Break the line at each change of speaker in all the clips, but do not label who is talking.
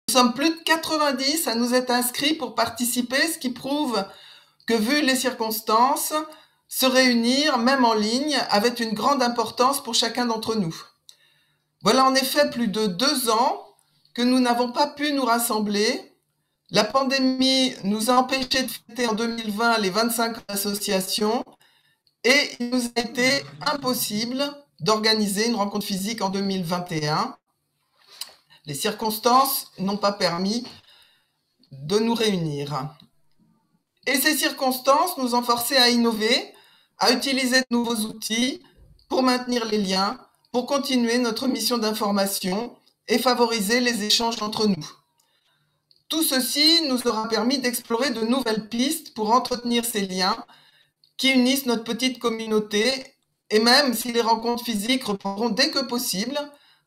Nous sommes plus de 90 à nous être inscrits pour participer, ce qui prouve que, vu les circonstances, se réunir, même en ligne, avait une grande importance pour chacun d'entre nous. Voilà en effet plus de 2 ans que nous n'avons pas pu nous rassembler. La pandémie nous a empêchés de fêter en 2020 les 25 ans d'association et il nous a été impossible d'organiser une rencontre physique en 2021. Les circonstances n'ont pas permis de nous réunir. Et ces circonstances nous ont forcés à innover, à utiliser de nouveaux outils pour maintenir les liens, pour continuer notre mission d'information et favoriser les échanges entre nous. Tout ceci nous aura permis d'explorer de nouvelles pistes pour entretenir ces liens qui unissent notre petite communauté, et même si les rencontres physiques reprendront dès que possible,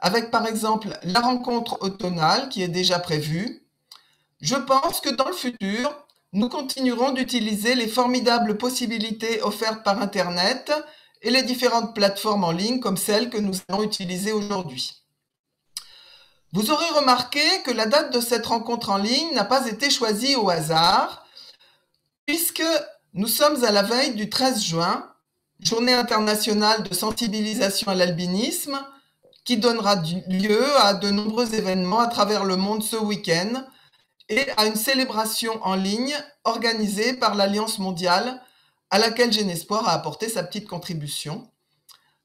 avec par exemple la rencontre automnale qui est déjà prévue, je pense que dans le futur, nous continuerons d'utiliser les formidables possibilités offertes par Internet et les différentes plateformes en ligne comme celles que nous allons utiliser aujourd'hui. Vous aurez remarqué que la date de cette rencontre en ligne n'a pas été choisie au hasard, puisque nous sommes à la veille du 13 juin, journée internationale de sensibilisation à l'albinisme, qui donnera lieu à de nombreux événements à travers le monde ce week-end et à une célébration en ligne organisée par l'Alliance mondiale à laquelle Genespoir a apporté sa petite contribution.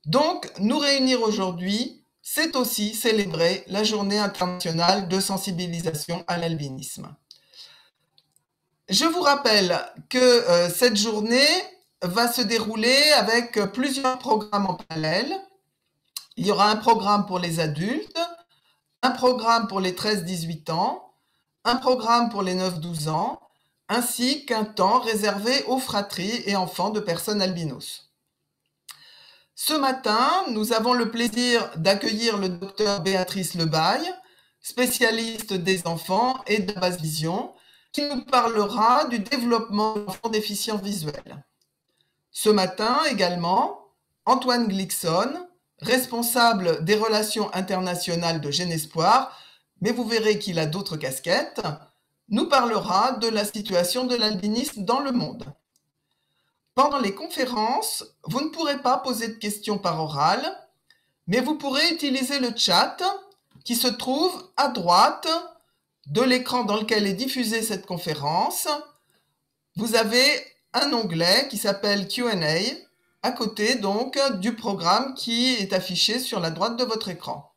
Donc, nous réunir aujourd'hui, c'est aussi célébrer la journée internationale de sensibilisation à l'albinisme. Je vous rappelle que cette journée va se dérouler avec plusieurs programmes en parallèle. Il y aura un programme pour les adultes, un programme pour les 13-18 ans, un programme pour les 9-12 ans, ainsi qu'un temps réservé aux fratries et enfants de personnes albinos. Ce matin, nous avons le plaisir d'accueillir le docteur Béatrice Lebaille, spécialiste des enfants et de la basse vision, qui nous parlera du développement d'enfants déficients visuels. Ce matin également, Antoine Glixon, responsable des relations internationales de Genespoir, mais vous verrez qu'il a d'autres casquettes, nous parlera de la situation de l'albinisme dans le monde. Pendant les conférences, vous ne pourrez pas poser de questions par oral, mais vous pourrez utiliser le chat qui se trouve à droite de l'écran dans lequel est diffusée cette conférence. Vous avez un onglet qui s'appelle Q&A, à côté donc du programme qui est affiché sur la droite de votre écran.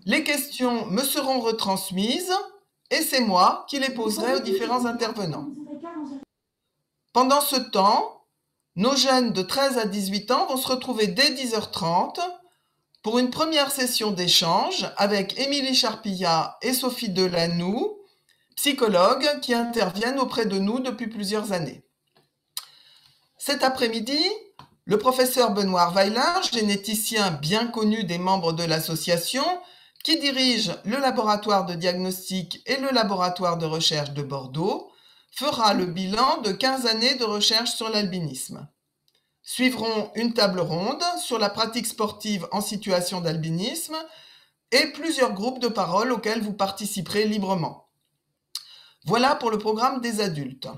Les questions me seront retransmises et c'est moi qui les poserai aux différents intervenants. Pendant ce temps, nos jeunes de 13 à 18 ans vont se retrouver dès 10h30 pour une première session d'échange avec Émilie Charpillat et Sophie Delanoux, psychologues qui interviennent auprès de nous depuis plusieurs années. Cet après-midi, le professeur Benoît Weiler, généticien bien connu des membres de l'association, qui dirige le laboratoire de diagnostic et le laboratoire de recherche de Bordeaux, fera le bilan de 15 années de recherche sur l'albinisme. Suivront une table ronde sur la pratique sportive en situation d'albinisme et plusieurs groupes de parole auxquels vous participerez librement. Voilà pour le programme des adultes.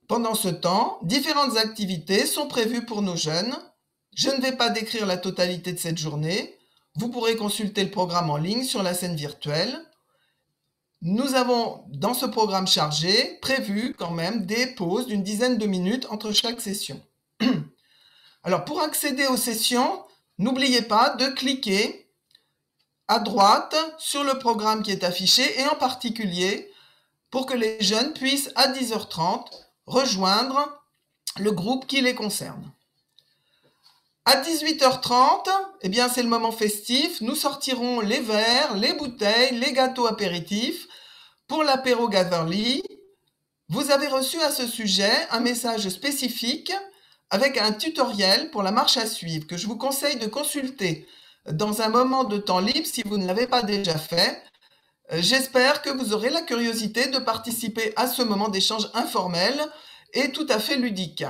Pendant ce temps, différentes activités sont prévues pour nos jeunes. Je ne vais pas décrire la totalité de cette journée. Vous pourrez consulter le programme en ligne sur la scène virtuelle. Nous avons, dans ce programme chargé, prévu quand même des pauses d'une dizaine de minutes entre chaque session. Alors, pour accéder aux sessions, n'oubliez pas de cliquer à droite sur le programme qui est affiché et en particulier pour que les jeunes puissent à 10h30 rejoindre le groupe qui les concerne. À 18h30, eh bien c'est le moment festif, nous sortirons les verres, les bouteilles, les gâteaux apéritifs pour l'apéro Gatherly. Vous avez reçu à ce sujet un message spécifique avec un tutoriel pour la marche à suivre que je vous conseille de consulter dans un moment de temps libre si vous ne l'avez pas déjà fait. J'espère que vous aurez la curiosité de participer à ce moment d'échange informel et tout à fait ludique.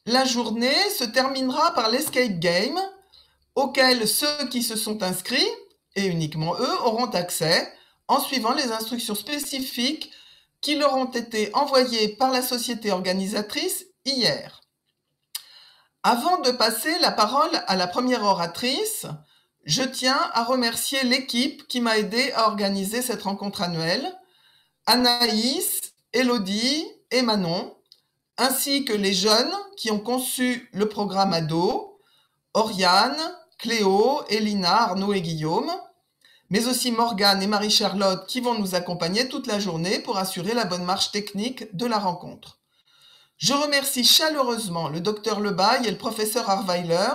La journée se terminera par l'escape game auquel ceux qui se sont inscrits, et uniquement eux, auront accès en suivant les instructions spécifiques qui leur ont été envoyées par la société organisatrice hier. Avant de passer la parole à la première oratrice, je tiens à remercier l'équipe qui m'a aidé à organiser cette rencontre annuelle, Anaïs, Élodie et Manon, ainsi que les jeunes qui ont conçu le programme ado, Oriane, Cléo, Elina, Arnaud et Guillaume, mais aussi Morgane et Marie-Charlotte qui vont nous accompagner toute la journée pour assurer la bonne marche technique de la rencontre. Je remercie chaleureusement le docteur Lebaille et le professeur Harweiler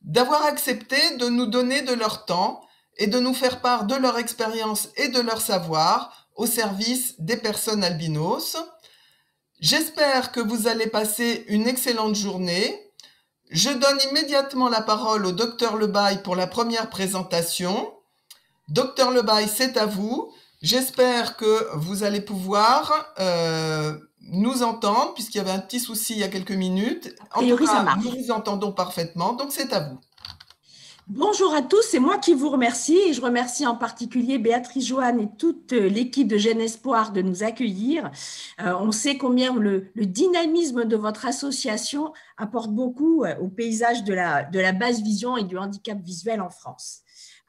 d'avoir accepté de nous donner de leur temps et de nous faire part de leur expérience et de leur savoir au service des personnes albinos. J'espère que vous allez passer une excellente journée. Je donne immédiatement la parole au docteur Lebaille pour la première présentation. Docteur Lebaille, c'est à vous. J'espère que vous allez pouvoir nous entendre, puisqu'il y avait un petit souci il y a quelques minutes. En tout cas, nous vous entendons parfaitement, donc c'est à vous.
Bonjour à tous, c'est moi qui vous remercie et je remercie en particulier Béatrice Joanne et toute l'équipe de Jeune Espoir de nous accueillir. On sait combien le dynamisme de votre association apporte beaucoup au paysage de la basse vision et du handicap visuel en France.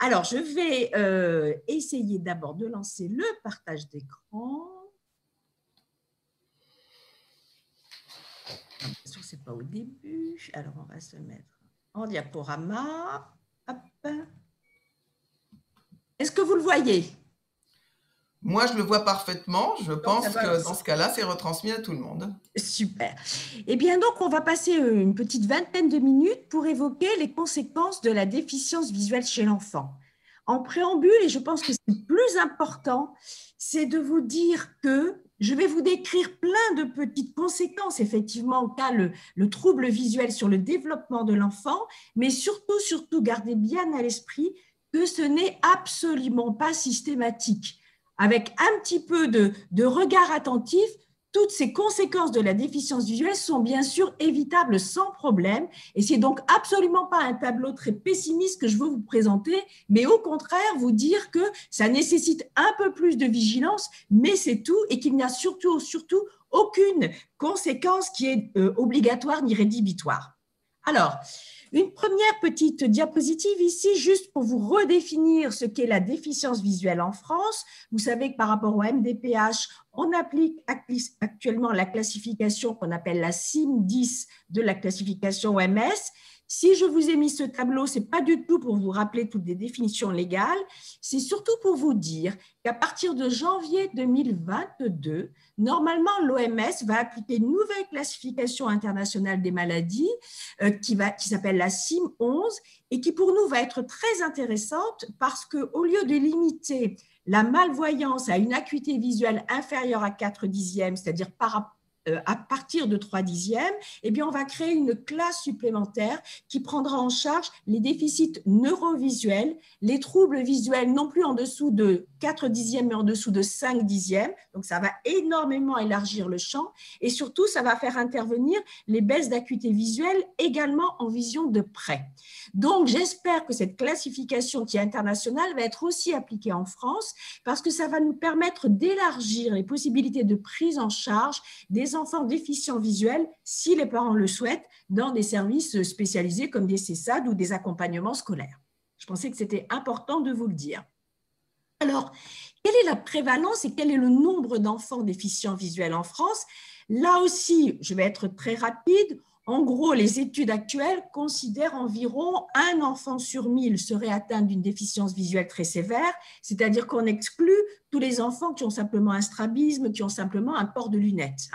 Alors, je vais essayer d'abord de lancer le partage d'écran. Bien sûr, ce n'est pas au début. Alors, on va se mettre en diaporama. Hop. Est-ce que vous le voyez?
Moi, je le vois parfaitement. Je pense que dans ce cas-là, c'est retransmis à tout le monde.
Super. Eh bien, donc, on va passer une petite vingtaine de minutes pour évoquer les conséquences de la déficience visuelle chez l'enfant. En préambule, et je pense que c'est le plus important, c'est de vous dire que je vais vous décrire plein de petites conséquences, effectivement, qu'a le trouble visuel sur le développement de l'enfant, mais surtout, gardez bien à l'esprit que ce n'est absolument pas systématique. Avec un petit peu de regard attentif, toutes ces conséquences de la déficience visuelle sont bien sûr évitables sans problème et c'est donc absolument pas un tableau très pessimiste que je veux vous présenter, mais au contraire vous dire que ça nécessite un peu plus de vigilance, mais c'est tout et qu'il n'y a surtout aucune conséquence qui est obligatoire ni rédhibitoire. Alors, une première petite diapositive ici, juste pour vous redéfinir ce qu'est la déficience visuelle en France. Vous savez que par rapport au MDPH, on applique actuellement la classification qu'on appelle la CIM-10 de la classification OMS. Si je vous ai mis ce tableau, ce n'est pas du tout pour vous rappeler toutes les définitions légales, c'est surtout pour vous dire qu'à partir de janvier 2022, normalement, l'OMS va appliquer une nouvelle classification internationale des maladies qui s'appelle la CIM-11 et qui pour nous va être très intéressante parce qu'au lieu de limiter la malvoyance à une acuité visuelle inférieure à 4/10, c'est-à-dire à partir de 3/10, eh bien, on va créer une classe supplémentaire qui prendra en charge les déficits neurovisuels, les troubles visuels non plus en dessous de 4/10, mais en dessous de 5/10. Donc, ça va énormément élargir le champ et surtout, ça va faire intervenir les baisses d'acuité visuelle également en vision de près. Donc, j'espère que cette classification qui est internationale va être aussi appliquée en France parce que ça va nous permettre d'élargir les possibilités de prise en charge des enfants déficients visuels, si les parents le souhaitent, dans des services spécialisés comme des CESAD ou des accompagnements scolaires. Je pensais que c'était important de vous le dire. Alors, quelle est la prévalence et quel est le nombre d'enfants déficients visuels en France? Là aussi, je vais être très rapide. En gros, les études actuelles considèrent environ un enfant sur 1000 serait atteint d'une déficience visuelle très sévère, c'est-à-dire qu'on exclut tous les enfants qui ont simplement un strabisme, qui ont simplement un port de lunettes.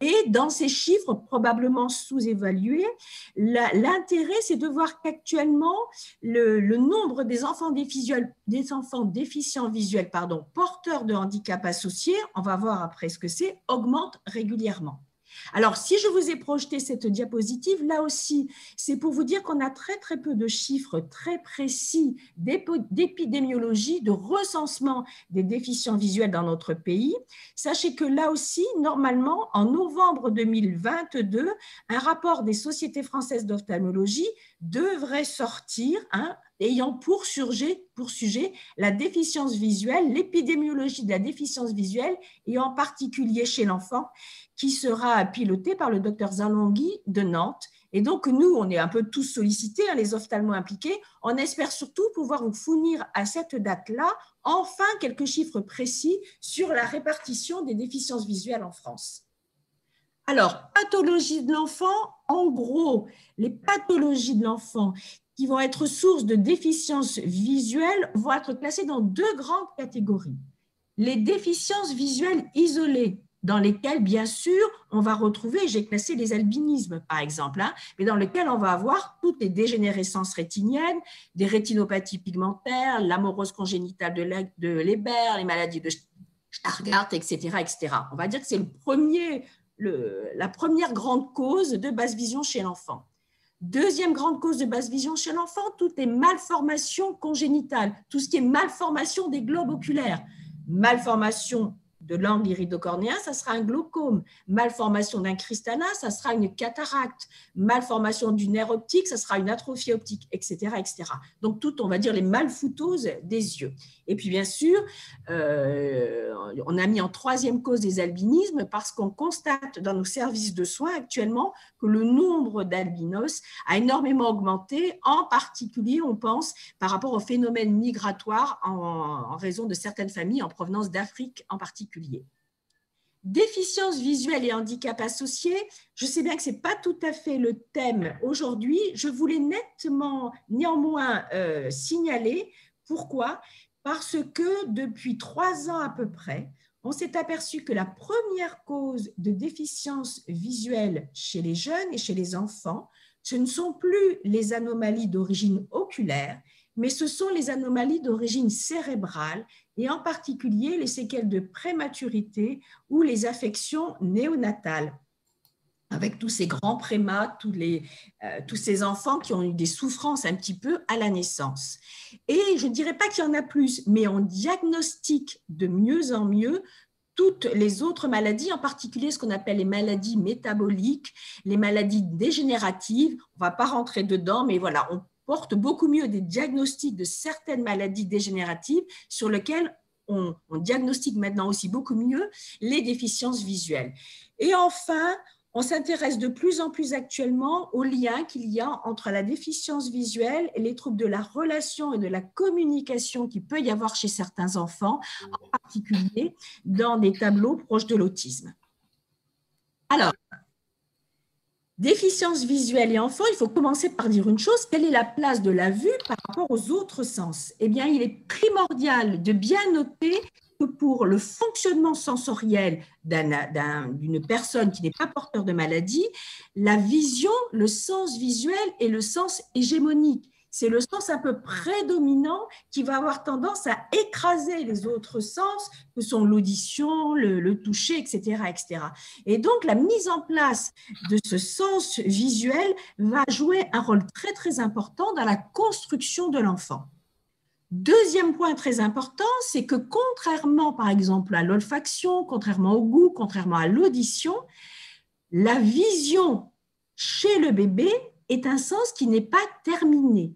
Et dans ces chiffres probablement sous-évalués, l'intérêt, c'est de voir qu'actuellement, le nombre des enfants déficients visuels, porteurs de handicap associés, on va voir après ce que c'est, augmente régulièrement. Alors, si je vous ai projeté cette diapositive, là aussi, c'est pour vous dire qu'on a très peu de chiffres très précis d'épidémiologie, de recensement des déficients visuels dans notre pays. Sachez que là aussi, normalement, en novembre 2022, un rapport des sociétés françaises d'ophtalmologie devrait sortir, ayant pour sujet la déficience visuelle, l'épidémiologie de la déficience visuelle, et en particulier chez l'enfant, qui sera piloté par le docteur Zalonghi de Nantes. Et donc, nous, on est un peu tous sollicités, hein, les ophtalmos impliqués. On espère surtout pouvoir vous fournir à cette date-là, enfin, quelques chiffres précis sur la répartition des déficiences visuelles en France. Alors, pathologie de l'enfant, en gros, les pathologies de l'enfant qui vont être source de déficiences visuelles vont être classées dans deux grandes catégories. Les déficiences visuelles isolées, dans lesquelles, bien sûr, on va retrouver, j'ai classé les albinismes, par exemple, hein, mais dans lesquels on va avoir toutes les dégénérescences rétiniennes, des rétinopathies pigmentaires, l'amorose congénitale de Leber, les maladies de Stargardt, etc., etc. On va dire que c'est la première grande cause de basse vision chez l'enfant. Deuxième grande cause de basse vision chez l'enfant, toutes les malformations congénitales, tout ce qui est malformation des globes oculaires, malformation de l'angle iridocornéen, ça sera un glaucome. Malformation d'un cristallin, ça sera une cataracte. Malformation du nerf optique, ça sera une atrophie optique, etc., etc. Donc, toutes, on va dire, les malfoutoses des yeux. Et puis, bien sûr, on a mis en troisième cause des albinismes parce qu'on constate dans nos services de soins actuellement que le nombre d'albinos a énormément augmenté, en particulier, on pense, par rapport au phénomène migratoire en raison de certaines familles en provenance d'Afrique en particulier. Déficience visuelle et handicap associés, je sais bien que ce n'est pas tout à fait le thème aujourd'hui, je voulais néanmoins signaler. Pourquoi? Parce que depuis 3 ans à peu près, on s'est aperçu que la première cause de déficience visuelle chez les jeunes et chez les enfants, ce ne sont plus les anomalies d'origine oculaire, mais ce sont les anomalies d'origine cérébrale et en particulier les séquelles de prématurité ou les affections néonatales, avec tous ces grands prémas, tous ces enfants qui ont eu des souffrances un petit peu à la naissance. Et je ne dirais pas qu'il y en a plus, mais on diagnostique de mieux en mieux toutes les autres maladies, en particulier ce qu'on appelle les maladies métaboliques, les maladies dégénératives. On ne va pas rentrer dedans, mais voilà, on porte beaucoup mieux des diagnostics de certaines maladies dégénératives sur lesquelles on diagnostique maintenant aussi beaucoup mieux les déficiences visuelles. Et enfin, on s'intéresse de plus en plus actuellement au lien qu'il y a entre la déficience visuelle et les troubles de la relation et de la communication qu'il peut y avoir chez certains enfants, en particulier dans des tableaux proches de l'autisme. Alors, déficience visuelle et enfants, il faut commencer par dire une chose, quelle est la place de la vue par rapport aux autres sens? Eh bien, il est primordial de bien noter que pour le fonctionnement sensoriel d'une personne qui n'est pas porteur de maladie, la vision, le sens visuel est le sens hégémonique. C'est le sens un peu prédominant qui va avoir tendance à écraser les autres sens, que sont l'audition, le toucher, etc., etc. Et donc, la mise en place de ce sens visuel va jouer un rôle très, très important dans la construction de l'enfant. Deuxième point très important, c'est que contrairement, par exemple, à l'olfaction, contrairement au goût, contrairement à l'audition, la vision chez le bébé est un sens qui n'est pas terminé.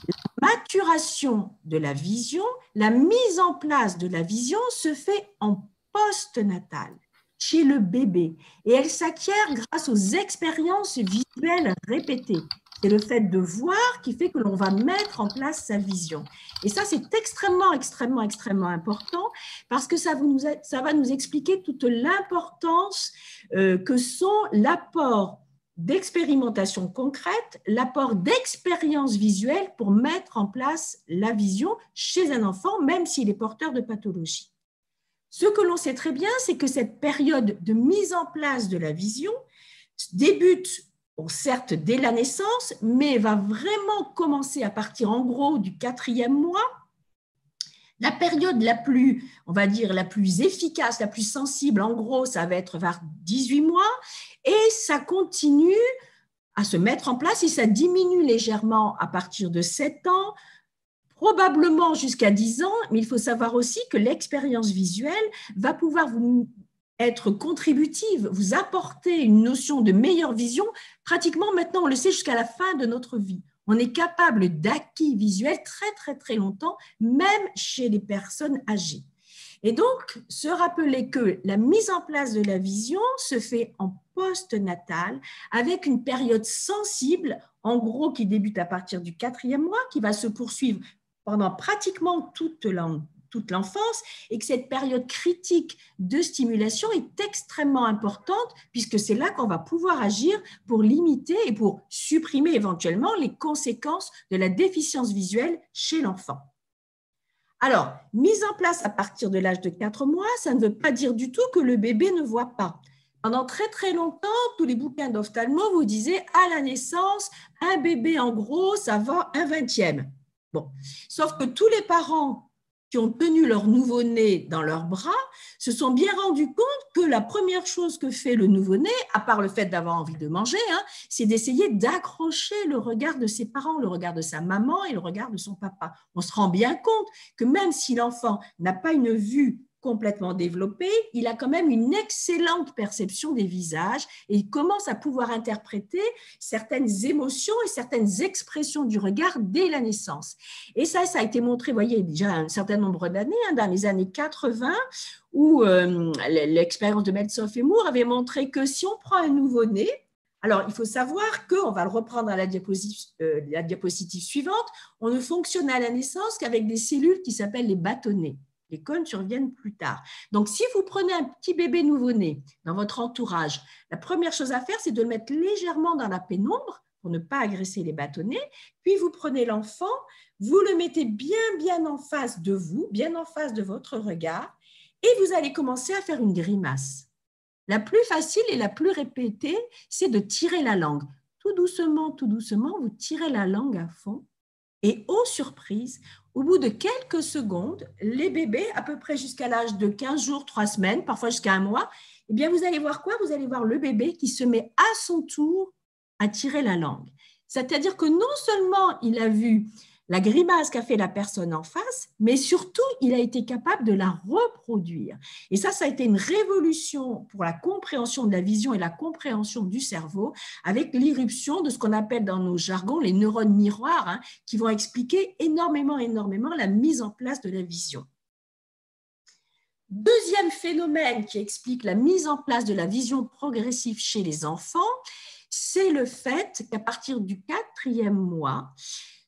La maturation de la vision, la mise en place de la vision se fait en postnatal, chez le bébé, et elle s'acquiert grâce aux expériences visuelles répétées. C'est le fait de voir qui fait que l'on va mettre en place sa vision. Et ça, c'est extrêmement, extrêmement, extrêmement important parce que ça va nous expliquer toute l'importance que sont l'apport d'expérimentation concrète, l'apport d'expérience visuelle pour mettre en place la vision chez un enfant, même s'il est porteur de pathologie. Ce que l'on sait très bien, c'est que cette période de mise en place de la vision débute, bon, certes dès la naissance, mais va vraiment commencer à partir en gros du 4e mois. La période la plus, on va dire, la plus efficace, la plus sensible, en gros, ça va être vers 18 mois et ça continue à se mettre en place et ça diminue légèrement à partir de 7 ans, probablement jusqu'à 10 ans, mais il faut savoir aussi que l'expérience visuelle va pouvoir vous être contributive, vous apporter une notion de meilleure vision, pratiquement maintenant, on le sait, jusqu'à la fin de notre vie. On est capable d'acquis visuels très, très, très longtemps, même chez les personnes âgées. Et donc, se rappeler que la mise en place de la vision se fait en post-natal avec une période sensible, en gros qui débute à partir du 4e mois, qui va se poursuivre pendant pratiquement toute l'enfance, et que cette période critique de stimulation est extrêmement importante puisque c'est là qu'on va pouvoir agir pour limiter et pour supprimer éventuellement les conséquences de la déficience visuelle chez l'enfant. Alors, mise en place à partir de l'âge de 4 mois, ça ne veut pas dire du tout que le bébé ne voit pas. Pendant très très longtemps, tous les bouquins d'ophtalmo vous disaient à la naissance, un bébé en gros, ça va 1/20. Bon, sauf que tous les parents qui ont tenu leur nouveau-né dans leurs bras se sont bien rendus compte que la première chose que fait le nouveau-né, à part le fait d'avoir envie de manger, c'est d'essayer d'accrocher le regard de ses parents, le regard de sa maman et le regard de son papa. On se rend bien compte que même si l'enfant n'a pas une vue complètement développée, il a quand même une excellente perception des visages et il commence à pouvoir interpréter certaines émotions et certaines expressions du regard dès la naissance. Et ça a été montré, vous voyez, déjà un certain nombre d'années, dans les années 80, où l'expérience de Meltzoff et Moore avait montré que si on prend un nouveau-né, alors il faut savoir qu'on va le reprendre à la diapositive suivante, on ne fonctionne à la naissance qu'avec des cellules qui s'appellent les bâtonnets. Les cônes surviennent plus tard. Donc, si vous prenez un petit bébé nouveau-né dans votre entourage, la première chose à faire, c'est de le mettre légèrement dans la pénombre pour ne pas agresser les bâtonnets. Puis, vous prenez l'enfant, vous le mettez bien en face de vous, bien en face de votre regard, et vous allez commencer à faire une grimace. La plus facile et la plus répétée, c'est de tirer la langue. Tout doucement, vous tirez la langue à fond. Et aux surprises, au bout de quelques secondes, les bébés, à peu près jusqu'à l'âge de 15 jours, 3 semaines, parfois jusqu'à 1 mois, eh bien, vous allez voir quoi? Vous allez voir le bébé qui se met à son tour à tirer la langue. C'est-à-dire que non seulement il a vu la grimace qu'a fait la personne en face, mais surtout, il a été capable de la reproduire. Et ça a été une révolution pour la compréhension de la vision et la compréhension du cerveau, avec l'irruption de ce qu'on appelle dans nos jargons les neurones miroirs, qui vont expliquer énormément la mise en place de la vision. Deuxième phénomène qui explique la mise en place de la vision progressive chez les enfants, c'est le fait qu'à partir du 4e mois,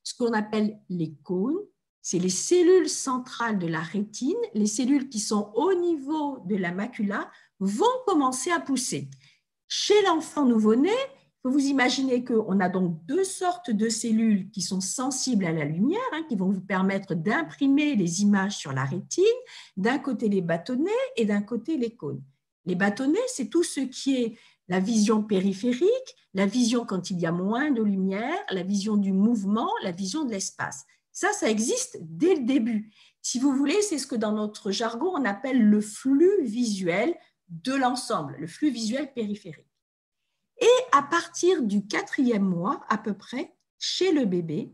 ce qu'on appelle les cônes, c'est les cellules centrales de la rétine, les cellules qui sont au niveau de la macula, vont commencer à pousser. Chez l'enfant nouveau-né, vous imaginez qu'on a donc 2 sortes de cellules qui sont sensibles à la lumière, qui vont vous permettre d'imprimer les images sur la rétine, d'un côté les bâtonnets et d'un côté les cônes. Les bâtonnets, c'est tout ce qui est la vision périphérique, la vision quand il y a moins de lumière, la vision du mouvement, la vision de l'espace. Ça existe dès le début. Si vous voulez, c'est ce que dans notre jargon, on appelle le flux visuel de l'ensemble, le flux visuel périphérique. Et à partir du 4e mois, à peu près, chez le bébé,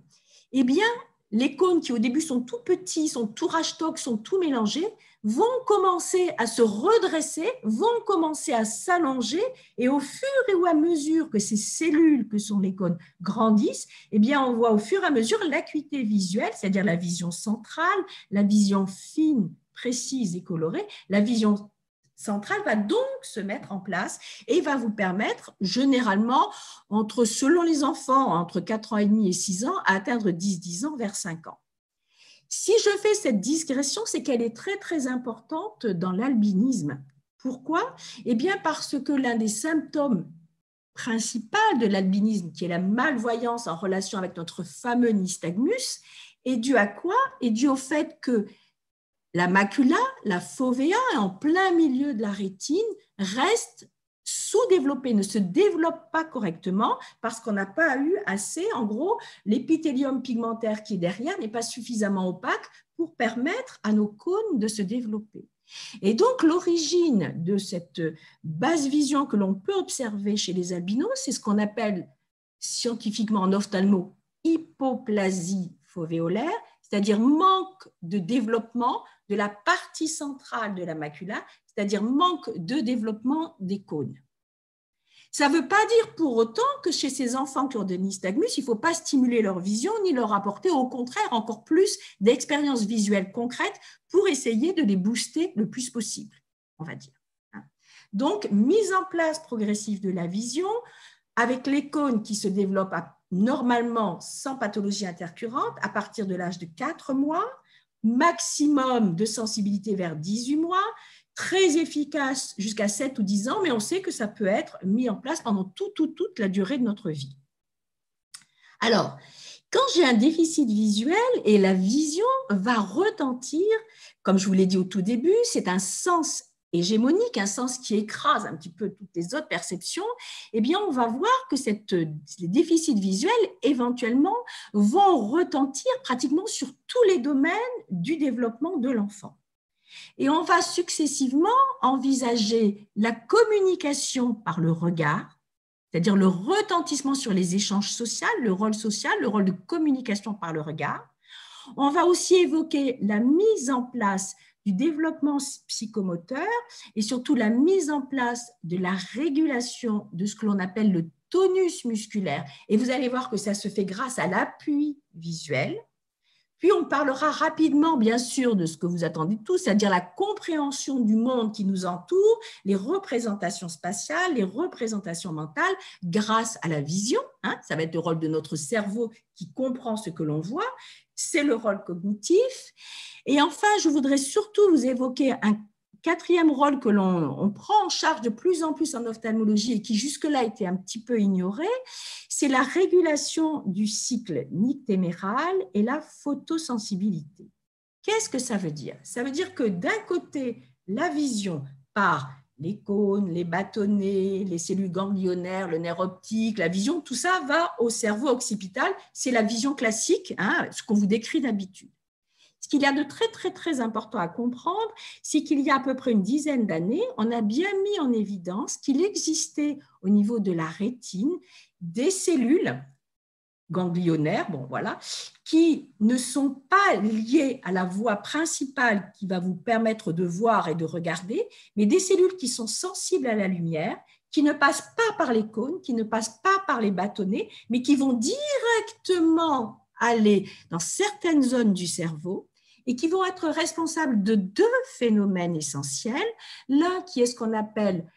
eh bien, les cônes qui au début sont tout petits, sont tout rachetocs, sont tout mélangés, vont commencer à se redresser, vont commencer à s'allonger, et au fur et à mesure que ces cellules que sont les cônes grandissent, eh bien, on voit au fur et à mesure l'acuité visuelle, c'est-à-dire la vision centrale, la vision fine, précise et colorée, la vision centrale va donc se mettre en place et va vous permettre généralement, selon les enfants, entre 4 ans et demi et 6 ans, à atteindre 10 ans vers 5 ans. Si je fais cette digression, c'est qu'elle est très, très importante dans l'albinisme. Pourquoi? Eh bien, parce que l'un des symptômes principaux de l'albinisme, qui est la malvoyance en relation avec notre fameux nystagmus, est dû à quoi? Est dû au fait que la macula, la fovea, en plein milieu de la rétine, reste sous-développée, ne se développe pas correctement parce qu'on n'a pas eu assez, en gros, l'épithélium pigmentaire qui est derrière n'est pas suffisamment opaque pour permettre à nos cônes de se développer. Et donc, l'origine de cette basse vision que l'on peut observer chez les albinos, c'est ce qu'on appelle scientifiquement en ophtalmo hypoplasie fovéolaire, c'est-à-dire manque de développement de la partie centrale de la macula, c'est-à-dire manque de développement des cônes. Ça ne veut pas dire pour autant que chez ces enfants qui ont des nystagmus, il ne faut pas stimuler leur vision ni leur apporter au contraire encore plus d'expériences visuelles concrètes pour essayer de les booster le plus possible, on va dire. Donc, mise en place progressive de la vision avec les cônes qui se développent normalement sans pathologie intercurrente à partir de l'âge de 4 mois, maximum de sensibilité vers 18 mois, très efficace jusqu'à 7 ou 10 ans, mais on sait que ça peut être mis en place pendant toute la durée de notre vie. Alors, quand j'ai un déficit visuel et la vision va retentir, comme je vous l'ai dit au tout début, c'est un sens hégémonique, un sens qui écrase un petit peu toutes les autres perceptions, eh bien, on va voir que les déficits visuels, éventuellement, vont retentir pratiquement sur tous les domaines du développement de l'enfant. Et on va successivement envisager la communication par le regard, c'est-à-dire le retentissement sur les échanges sociaux, le rôle de communication par le regard. On va aussi évoquer la mise en place du développement psychomoteur et surtout la mise en place de la régulation de ce que l'on appelle le tonus musculaire. Et vous allez voir que ça se fait grâce à l'appui visuel. Puis on parlera rapidement, bien sûr, de ce que vous attendez tous, c'est-à-dire la compréhension du monde qui nous entoure, les représentations spatiales, les représentations mentales, grâce à la vision. Ça va être le rôle de notre cerveau qui comprend ce que l'on voit. C'est le rôle cognitif. Et enfin, je voudrais surtout vous évoquer un quatrième rôle que l'on prend en charge de plus en plus en ophtalmologie et qui jusque-là était un petit peu ignoré, c'est la régulation du cycle nictéméral et la photosensibilité. Qu'est-ce que ça veut dire? Ça veut dire que d'un côté, la vision par les cônes, les bâtonnets, les cellules ganglionnaires, le nerf optique, la vision, tout ça va au cerveau occipital. C'est la vision classique, ce qu'on vous décrit d'habitude. Ce qu'il y a de très important à comprendre, c'est qu'il y a à peu près une dizaine d'années, on a bien mis en évidence qu'il existait au niveau de la rétine des cellules ganglionnaires, qui ne sont pas liées à la voie principale qui va vous permettre de voir et de regarder, mais des cellules qui sont sensibles à la lumière, qui ne passent pas par les cônes, qui ne passent pas par les bâtonnets, mais qui vont directement aller dans certaines zones du cerveau et qui vont être responsables de deux phénomènes essentiels. L'un qui est ce qu'on appelle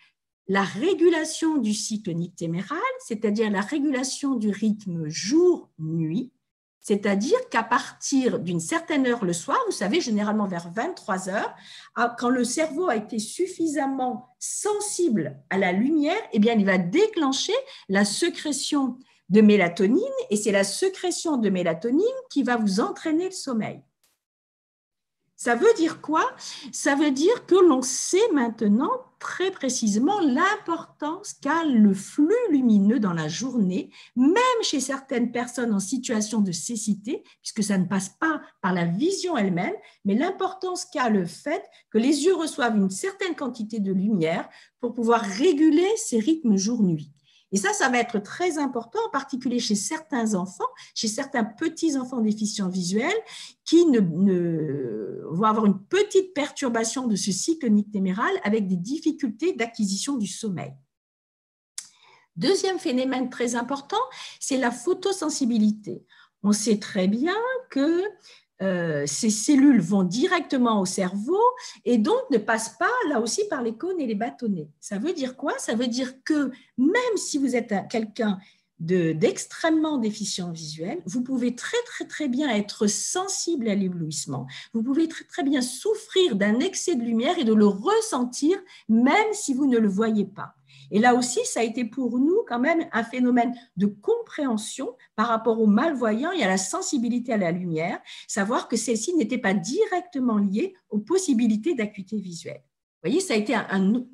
la régulation du cycle nictéméral, c'est-à-dire la régulation du rythme jour-nuit, c'est-à-dire qu'à partir d'une certaine heure le soir, vous savez, généralement vers 23 heures, quand le cerveau a été suffisamment sensible à la lumière, eh bien, il va déclencher la sécrétion de mélatonine, et c'est la sécrétion de mélatonine qui va vous entraîner le sommeil. Ça veut dire quoi? Ça veut dire que l'on sait maintenant très précisément l'importance qu'a le flux lumineux dans la journée, même chez certaines personnes en situation de cécité, puisque ça ne passe pas par la vision elle-même, mais l'importance qu'a le fait que les yeux reçoivent une certaine quantité de lumière pour pouvoir réguler ces rythmes jour-nuit. Et ça va être très important, en particulier chez certains enfants, chez certains petits-enfants déficients visuels qui vont avoir une petite perturbation de ce cycle nictéméral avec des difficultés d'acquisition du sommeil. Deuxième phénomène très important, c'est la photosensibilité. On sait très bien que ces cellules vont directement au cerveau et donc ne passent pas là aussi par les cônes et les bâtonnets. Ça veut dire quoi? Ça veut dire que même si vous êtes quelqu'un d'extrêmement déficient visuel, vous pouvez très bien être sensible à l'éblouissement. Vous pouvez très bien souffrir d'un excès de lumière et de le ressentir même si vous ne le voyez pas. Et là aussi, ça a été pour nous quand même un phénomène de compréhension par rapport aux malvoyants et à la sensibilité à la lumière, savoir que celle-ci n'était pas directement liée aux possibilités d'acuité visuelle. Vous voyez, ça a été un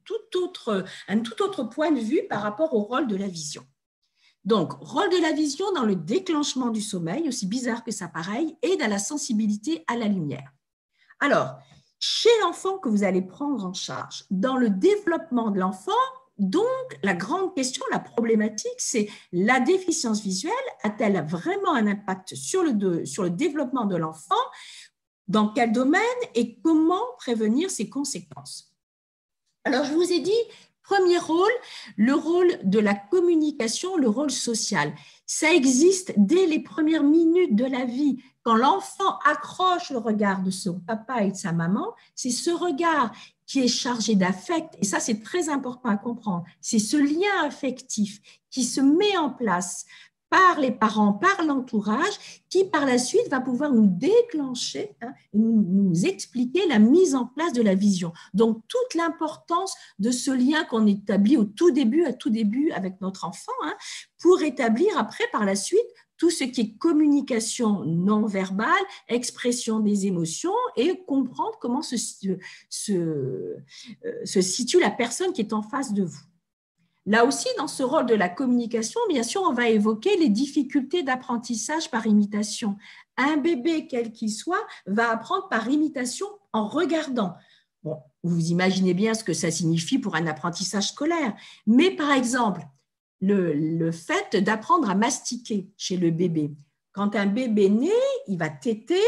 tout autre point de vue par rapport au rôle de la vision. Donc, rôle de la vision dans le déclenchement du sommeil, aussi bizarre que ça pareil, et dans la sensibilité à la lumière. Alors, chez l'enfant que vous allez prendre en charge, dans le développement de l'enfant, donc la grande question, la problématique, c'est la déficience visuelle a-t-elle vraiment un impact sur le développement de l'enfant? Dans quel domaine et comment prévenir ses conséquences? Alors, je vous ai dit Premier rôle, le rôle de la communication, le rôle social. Ça existe dès les premières minutes de la vie. Quand l'enfant accroche le regard de son papa et de sa maman, c'est ce regard qui est chargé d'affect, et ça c'est très important à comprendre, c'est ce lien affectif qui se met en place par les parents, par l'entourage, qui par la suite va pouvoir nous déclencher, nous expliquer la mise en place de la vision. Donc, toute l'importance de ce lien qu'on établit au tout début avec notre enfant, pour établir après, par la suite, tout ce qui est communication non verbale, expression des émotions et comprendre comment se situe la personne qui est en face de vous. Là aussi, dans ce rôle de la communication, bien sûr, on va évoquer les difficultés d'apprentissage par imitation. Un bébé, quel qu'il soit, va apprendre par imitation en regardant. Bon, vous imaginez bien ce que ça signifie pour un apprentissage scolaire. Mais par exemple, le fait d'apprendre à mastiquer chez le bébé. Quand un bébé naît, il va téter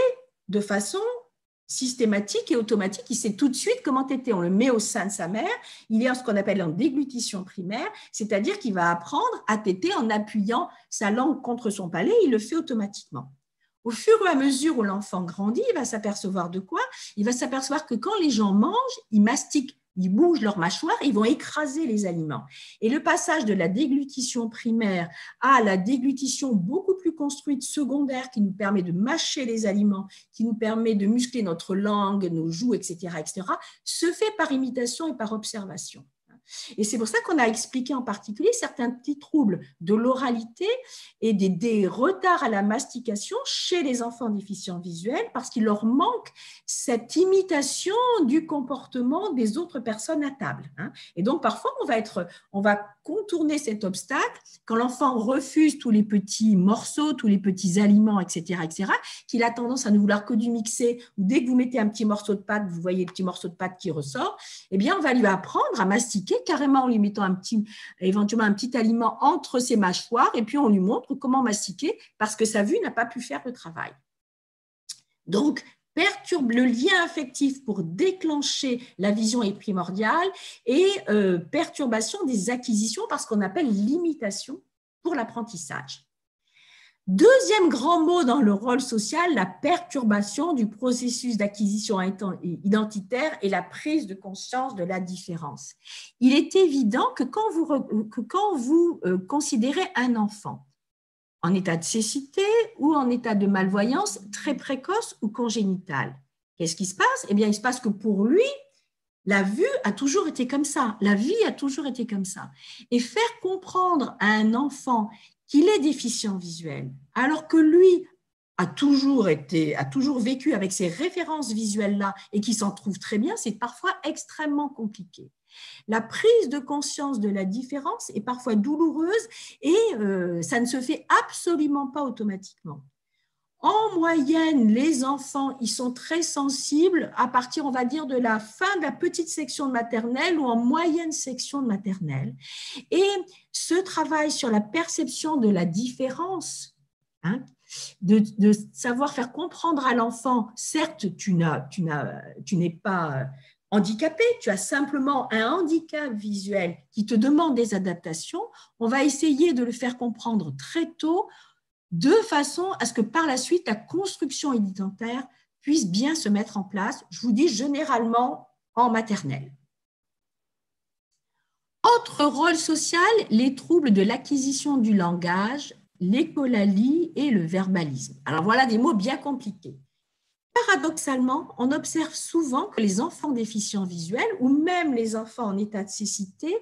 de façon systématique et automatique, il sait tout de suite comment téter. On le met au sein de sa mère, il est en ce qu'on appelle en déglutition primaire, c'est-à-dire qu'il va apprendre à téter en appuyant sa langue contre son palais, il le fait automatiquement. Au fur et à mesure où l'enfant grandit, il va s'apercevoir de quoi? Il va s'apercevoir que quand les gens mangent, ils mastiquent, ils bougent leur mâchoire, ils vont écraser les aliments. Et le passage de la déglutition primaire à la déglutition beaucoup plus construite secondaire qui nous permet de mâcher les aliments, qui nous permet de muscler notre langue, nos joues, etc., se fait par imitation et par observation. Et c'est pour ça qu'on a expliqué en particulier certains petits troubles de l'oralité et des retards à la mastication chez les enfants déficients visuels parce qu'il leur manque cette imitation du comportement des autres personnes à table. Et donc, parfois, on va contourner cet obstacle quand l'enfant refuse tous les petits morceaux, tous les petits aliments, etc., qu'il a tendance à ne vouloir que du mixé. Dès que vous mettez un petit morceau de pâte, vous voyez le petit morceau de pâte qui ressort, eh bien, on va lui apprendre à mastiquer carrément en lui mettant éventuellement un petit aliment entre ses mâchoires et puis on lui montre comment mastiquer parce que sa vue n'a pas pu faire le travail. Donc, perturbe le lien affectif pour déclencher la vision est primordiale et perturbation des acquisitions parce qu'on appelle l'imitation pour l'apprentissage. Deuxième grand mot dans le rôle social, la perturbation du processus d'acquisition identitaire et la prise de conscience de la différence. Il est évident que quand vous considérez un enfant en état de cécité ou en état de malvoyance très précoce ou congénitale, qu'est-ce qui se passe? Eh bien, il se passe que pour lui, la vue a toujours été comme ça, la vie a toujours été comme ça. Et faire comprendre à un enfant qu'il est déficient visuel, alors que lui a toujours vécu avec ces références visuelles-là et qui s'en trouve très bien, c'est parfois extrêmement compliqué. La prise de conscience de la différence est parfois douloureuse et ça ne se fait absolument pas automatiquement. En moyenne, les enfants, ils sont très sensibles à partir, on va dire, de la fin de la petite section de maternelle ou en moyenne section de maternelle. Et ce travail sur la perception de la différence, de savoir faire comprendre à l'enfant, certes, tu n'es pas handicapé, tu as simplement un handicap visuel qui te demande des adaptations, on va essayer de le faire comprendre très tôt de façon à ce que par la suite, la construction identitaire puisse bien se mettre en place, je vous dis généralement en maternelle. Autre rôle social, les troubles de l'acquisition du langage, l'écholalie et le verbalisme. Alors voilà des mots bien compliqués. Paradoxalement, on observe souvent que les enfants déficients visuels ou même les enfants en état de cécité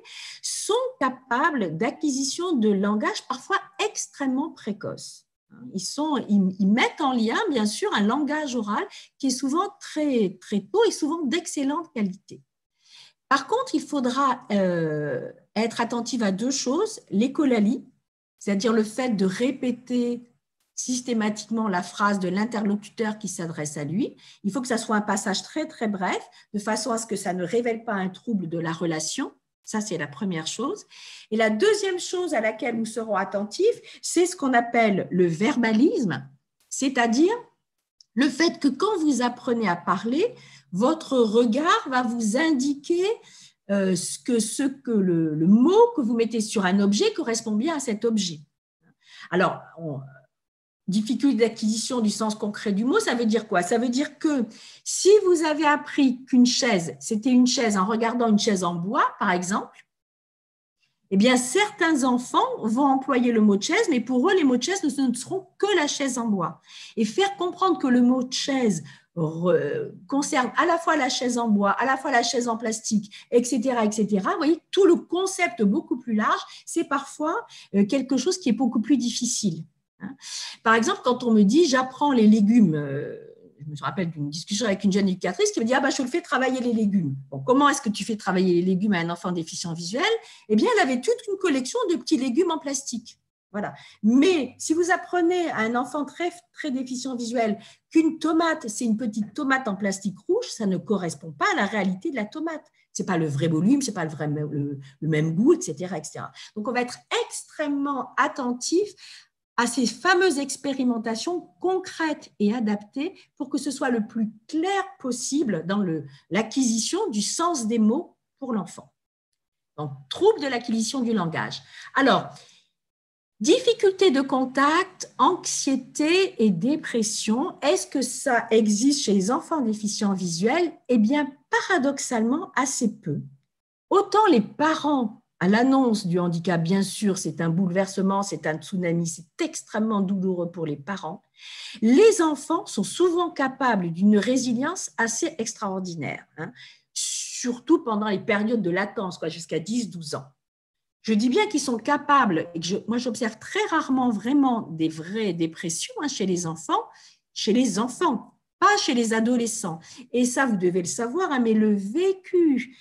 sont capables d'acquisition de langage parfois extrêmement précoce. Ils mettent en lien, bien sûr, un langage oral qui est souvent très, très tôt et souvent d'excellente qualité. Par contre, il faudra être attentif à deux choses, l'écholalie, c'est-à-dire le fait de répéter systématiquement la phrase de l'interlocuteur qui s'adresse à lui. Il faut que ça soit un passage très, très bref, de façon à ce que ça ne révèle pas un trouble de la relation. Ça, c'est la première chose. Et la deuxième chose à laquelle nous serons attentifs, c'est ce qu'on appelle le verbalisme, c'est-à-dire le fait que quand vous apprenez à parler, votre regard va vous indiquer ce que le mot que vous mettez sur un objet correspond bien à cet objet. Alors, difficulté d'acquisition du sens concret du mot, ça veut dire quoi? Ça veut dire que si vous avez appris qu'une chaise, c'était une chaise en regardant une chaise en bois, par exemple, eh bien, certains enfants vont employer le mot de chaise, mais pour eux, les mots de chaise ne seront que la chaise en bois. Et faire comprendre que le mot de chaise concerne à la fois la chaise en bois, à la fois la chaise en plastique, etc., etc. Vous voyez, tout le concept beaucoup plus large, c'est parfois quelque chose qui est beaucoup plus difficile. Par exemple, quand on me dit j'apprends les légumes, je me rappelle d'une discussion avec une jeune éducatrice qui me dit je le fais travailler les légumes. Bon, comment est-ce que tu fais travailler les légumes à un enfant déficient visuel? Eh bien, elle avait toute une collection de petits légumes en plastique. Voilà. Mais si vous apprenez à un enfant très, très déficient visuel qu'une tomate, c'est une petite tomate en plastique rouge, ça ne correspond pas à la réalité de la tomate. Ce n'est pas le vrai volume, ce n'est pas le même goût, etc., etc. Donc, on va être extrêmement attentif à ces fameuses expérimentations concrètes et adaptées pour que ce soit le plus clair possible dans l'acquisition du sens des mots pour l'enfant. Donc, trouble de l'acquisition du langage. Alors, difficulté de contact, anxiété et dépression, est-ce que ça existe chez les enfants déficients visuels? Eh bien, paradoxalement, assez peu. Autant les parents, à l'annonce du handicap, bien sûr, c'est un bouleversement, c'est un tsunami, c'est extrêmement douloureux pour les parents. Les enfants sont souvent capables d'une résilience assez extraordinaire, surtout pendant les périodes de latence, jusqu'à 10-12 ans. Je dis bien qu'ils sont capables, et moi j'observe très rarement vraiment des vraies dépressions chez les enfants, pas chez les adolescents. Et ça, vous devez le savoir, mais le vécu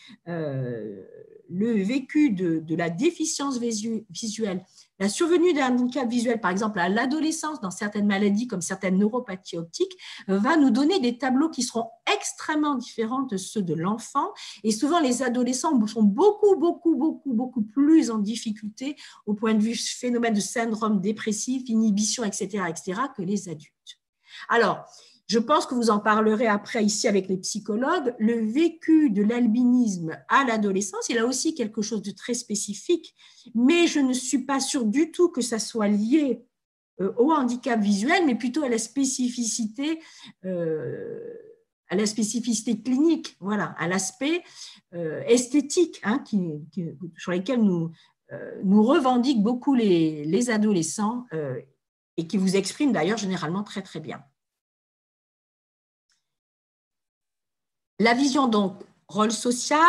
de la déficience visuelle, la survenue d'un handicap visuel, par exemple à l'adolescence, dans certaines maladies comme certaines neuropathies optiques, va nous donner des tableaux qui seront extrêmement différents de ceux de l'enfant. Et souvent, les adolescents sont beaucoup plus en difficulté au point de vue phénomène de syndrome dépressif, inhibition, etc., que les adultes. Alors, je pense que vous en parlerez après ici avec les psychologues. Le vécu de l'albinisme à l'adolescence, il a aussi quelque chose de très spécifique, mais je ne suis pas sûre du tout que ça soit lié au handicap visuel, mais plutôt à la spécificité clinique, voilà, à l'aspect esthétique, sur lesquels nous revendiquent beaucoup les adolescents et qui vous expriment d'ailleurs généralement très, très bien. La vision, donc, rôle social,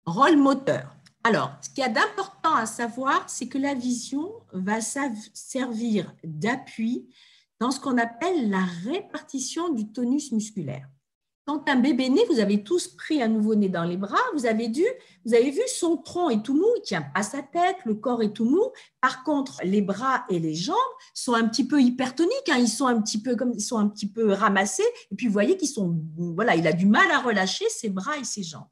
rôle moteur. Alors, ce qu'il y a d'important à savoir, c'est que la vision va servir d'appui dans ce qu'on appelle la répartition du tonus musculaire. Quand un bébé naît, vous avez tous pris un nouveau-né dans les bras, vous avez vu son tronc est tout mou, il ne tient pas sa tête, le corps est tout mou. Par contre, les bras et les jambes sont un petit peu hypertoniques, ils sont un petit peu ramassés, et puis vous voyez il a du mal à relâcher ses bras et ses jambes.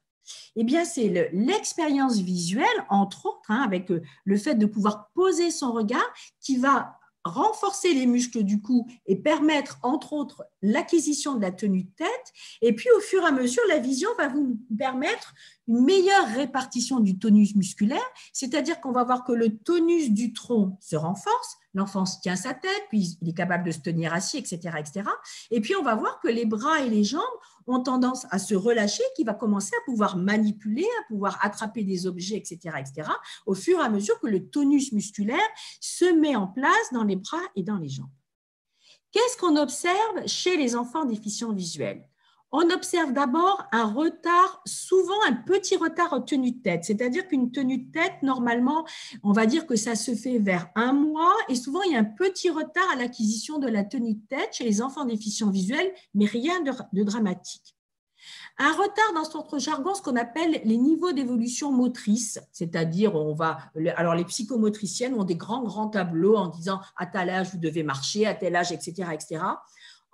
Eh bien, c'est l'expérience visuelle, entre autres, avec le fait de pouvoir poser son regard, qui va renforcer les muscles du cou et permettre, entre autres, l'acquisition de la tenue de tête. Et puis, au fur et à mesure, la vision va vous permettre une meilleure répartition du tonus musculaire, c'est-à-dire qu'on va voir que le tonus du tronc se renforce, l'enfant tient sa tête, puis il est capable de se tenir assis, etc., etc. Et puis, on va voir que les bras et les jambes ont tendance à se relâcher, qui va commencer à pouvoir manipuler, à pouvoir attraper des objets, etc., etc., au fur et à mesure que le tonus musculaire se met en place dans les bras et dans les jambes. Qu'est-ce qu'on observe chez les enfants déficients visuels? On observe d'abord un retard, souvent un petit retard en tenue de tête, c'est-à-dire qu'une tenue de tête, normalement, on va dire que ça se fait vers 1 mois, et souvent il y a un petit retard à l'acquisition de la tenue de tête chez les enfants déficients visuels, mais rien de dramatique. Un retard dans notre jargon, ce qu'on appelle les niveaux d'évolution motrice, c'est-à-dire alors les psychomotriciennes ont des grands tableaux en disant à tel âge vous devez marcher, à tel âge, etc., etc.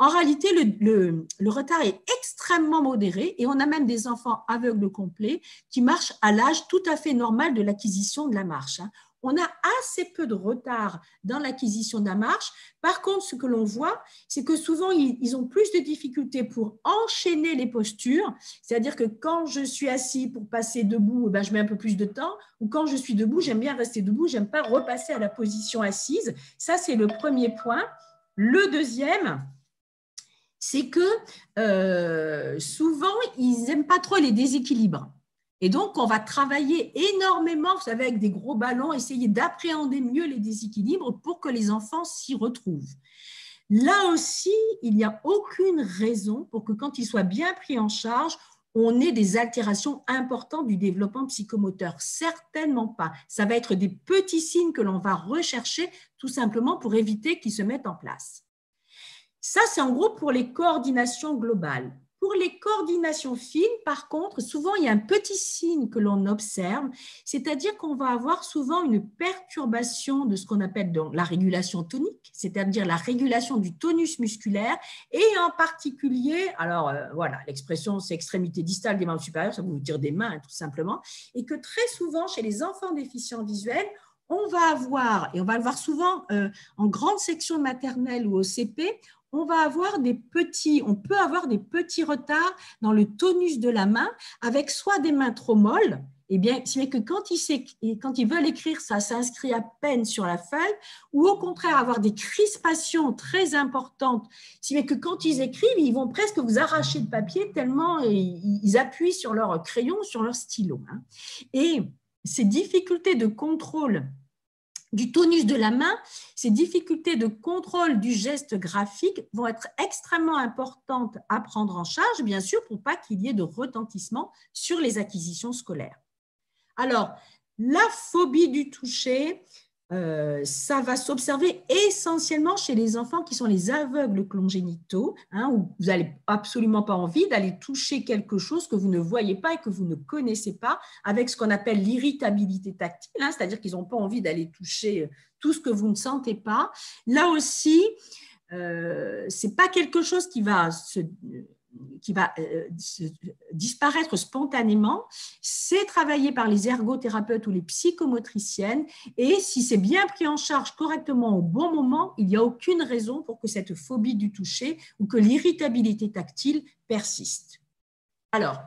En réalité, le retard est extrêmement modéré et on a même des enfants aveugles complets qui marchent à l'âge tout à fait normal de l'acquisition de la marche. on a assez peu de retard dans l'acquisition de la marche. Par contre, ce que l'on voit, c'est que souvent, ils ont plus de difficultés pour enchaîner les postures. C'est-à-dire que quand je suis assis pour passer debout, eh ben, je mets un peu plus de temps. Ou quand je suis debout, j'aime bien rester debout. Je n'aime pas repasser à la position assise. Ça, c'est le premier point. Le deuxième, c'est que souvent, ils n'aiment pas trop les déséquilibres. Et donc, on va travailler énormément, vous savez, avec des gros ballons, essayer d'appréhender mieux les déséquilibres pour que les enfants s'y retrouvent. Là aussi, il n'y a aucune raison pour que quand ils soient bien pris en charge, on ait des altérations importantes du développement psychomoteur. Certainement pas. Ça va être des petits signes que l'on va rechercher tout simplement pour éviter qu'ils se mettent en place. Ça, c'est en gros pour les coordinations globales. Pour les coordinations fines, par contre, souvent, il y a un petit signe que l'on observe, c'est-à-dire qu'on va avoir souvent une perturbation de ce qu'on appelle donc la régulation tonique, c'est-à-dire la régulation du tonus musculaire, et en particulier, alors voilà, l'expression c'est extrémité distale des membres supérieurs, ça veut dire des mains, tout simplement, et que très souvent, chez les enfants déficients visuels, on va avoir, et on va le voir souvent en grande section maternelle ou au CP, on peut avoir des petits retards dans le tonus de la main, avec soit des mains trop molles, et bien, si bien que quand ils veulent écrire, ça s'inscrit à peine sur la feuille, ou au contraire avoir des crispations très importantes, si bien que quand ils écrivent, ils vont presque vous arracher le papier tellement ils appuient sur leur crayon, sur leur stylo. Et ces difficultés de contrôle du tonus de la main, ces difficultés de contrôle du geste graphique vont être extrêmement importantes à prendre en charge, bien sûr, pour pas qu'il y ait de retentissement sur les acquisitions scolaires. Alors, la phobie du toucher, ça va s'observer essentiellement chez les enfants qui sont les aveugles congénitaux, où vous n'avez absolument pas envie d'aller toucher quelque chose que vous ne voyez pas et que vous ne connaissez pas, avec ce qu'on appelle l'irritabilité tactile, c'est-à-dire qu'ils n'ont pas envie d'aller toucher tout ce que vous ne sentez pas. Là aussi, ce n'est pas quelque chose qui va disparaître spontanément, c'est travaillé par les ergothérapeutes ou les psychomotriciennes, et si c'est bien pris en charge correctement au bon moment, il n'y a aucune raison pour que cette phobie du toucher ou que l'irritabilité tactile persiste. Alors,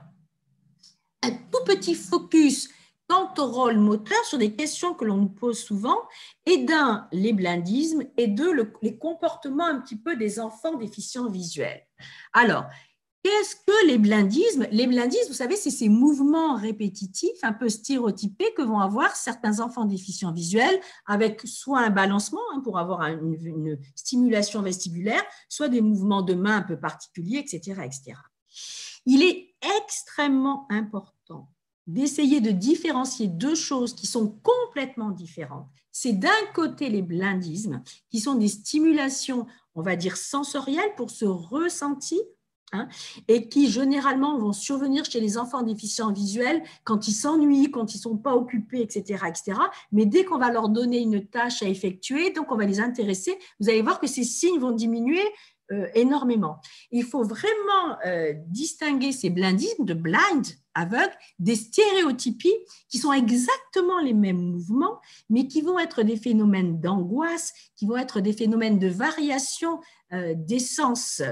un tout petit focus quant au rôle moteur sur des questions que l'on nous pose souvent, et d'un, les blindismes, et deux, les comportements un petit peu des enfants déficients visuels. Alors, qu'est-ce que les blindismes? Les blindismes, vous savez, c'est ces mouvements répétitifs, un peu stéréotypés que vont avoir certains enfants déficients visuels, avec soit un balancement pour avoir une stimulation vestibulaire, soit des mouvements de main un peu particuliers, etc., etc. Il est extrêmement important d'essayer de différencier deux choses qui sont complètement différentes. C'est d'un côté les blindismes, qui sont des stimulations, on va dire, sensorielles pour ce ressenti, et qui généralement vont survenir chez les enfants déficients visuels quand ils s'ennuient, quand ils ne sont pas occupés, etc., etc. Mais dès qu'on va leur donner une tâche à effectuer, donc on va les intéresser, vous allez voir que ces signes vont diminuer énormément. Il faut vraiment distinguer ces blindismes de blind, aveugle, des stéréotypies qui sont exactement les mêmes mouvements, mais qui vont être des phénomènes d'angoisse, qui vont être des phénomènes de variation des sens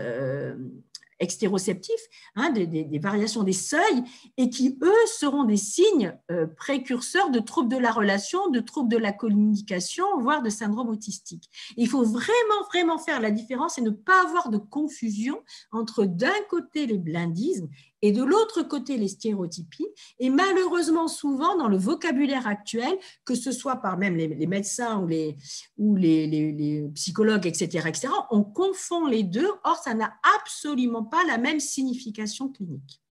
extéroceptifs, des variations des seuils, et qui, eux, seront des signes précurseurs de troubles de la relation, de troubles de la communication, voire de syndrome autistique. Il faut vraiment, vraiment faire la différence et ne pas avoir de confusion entre d'un côté les blindismes et de l'autre côté les stéréotypies. Et malheureusement, souvent, dans le vocabulaire actuel, que ce soit par même les médecins ou les psychologues, etc., on confond les deux. Or, ça n'a absolument pas la même signification clinique.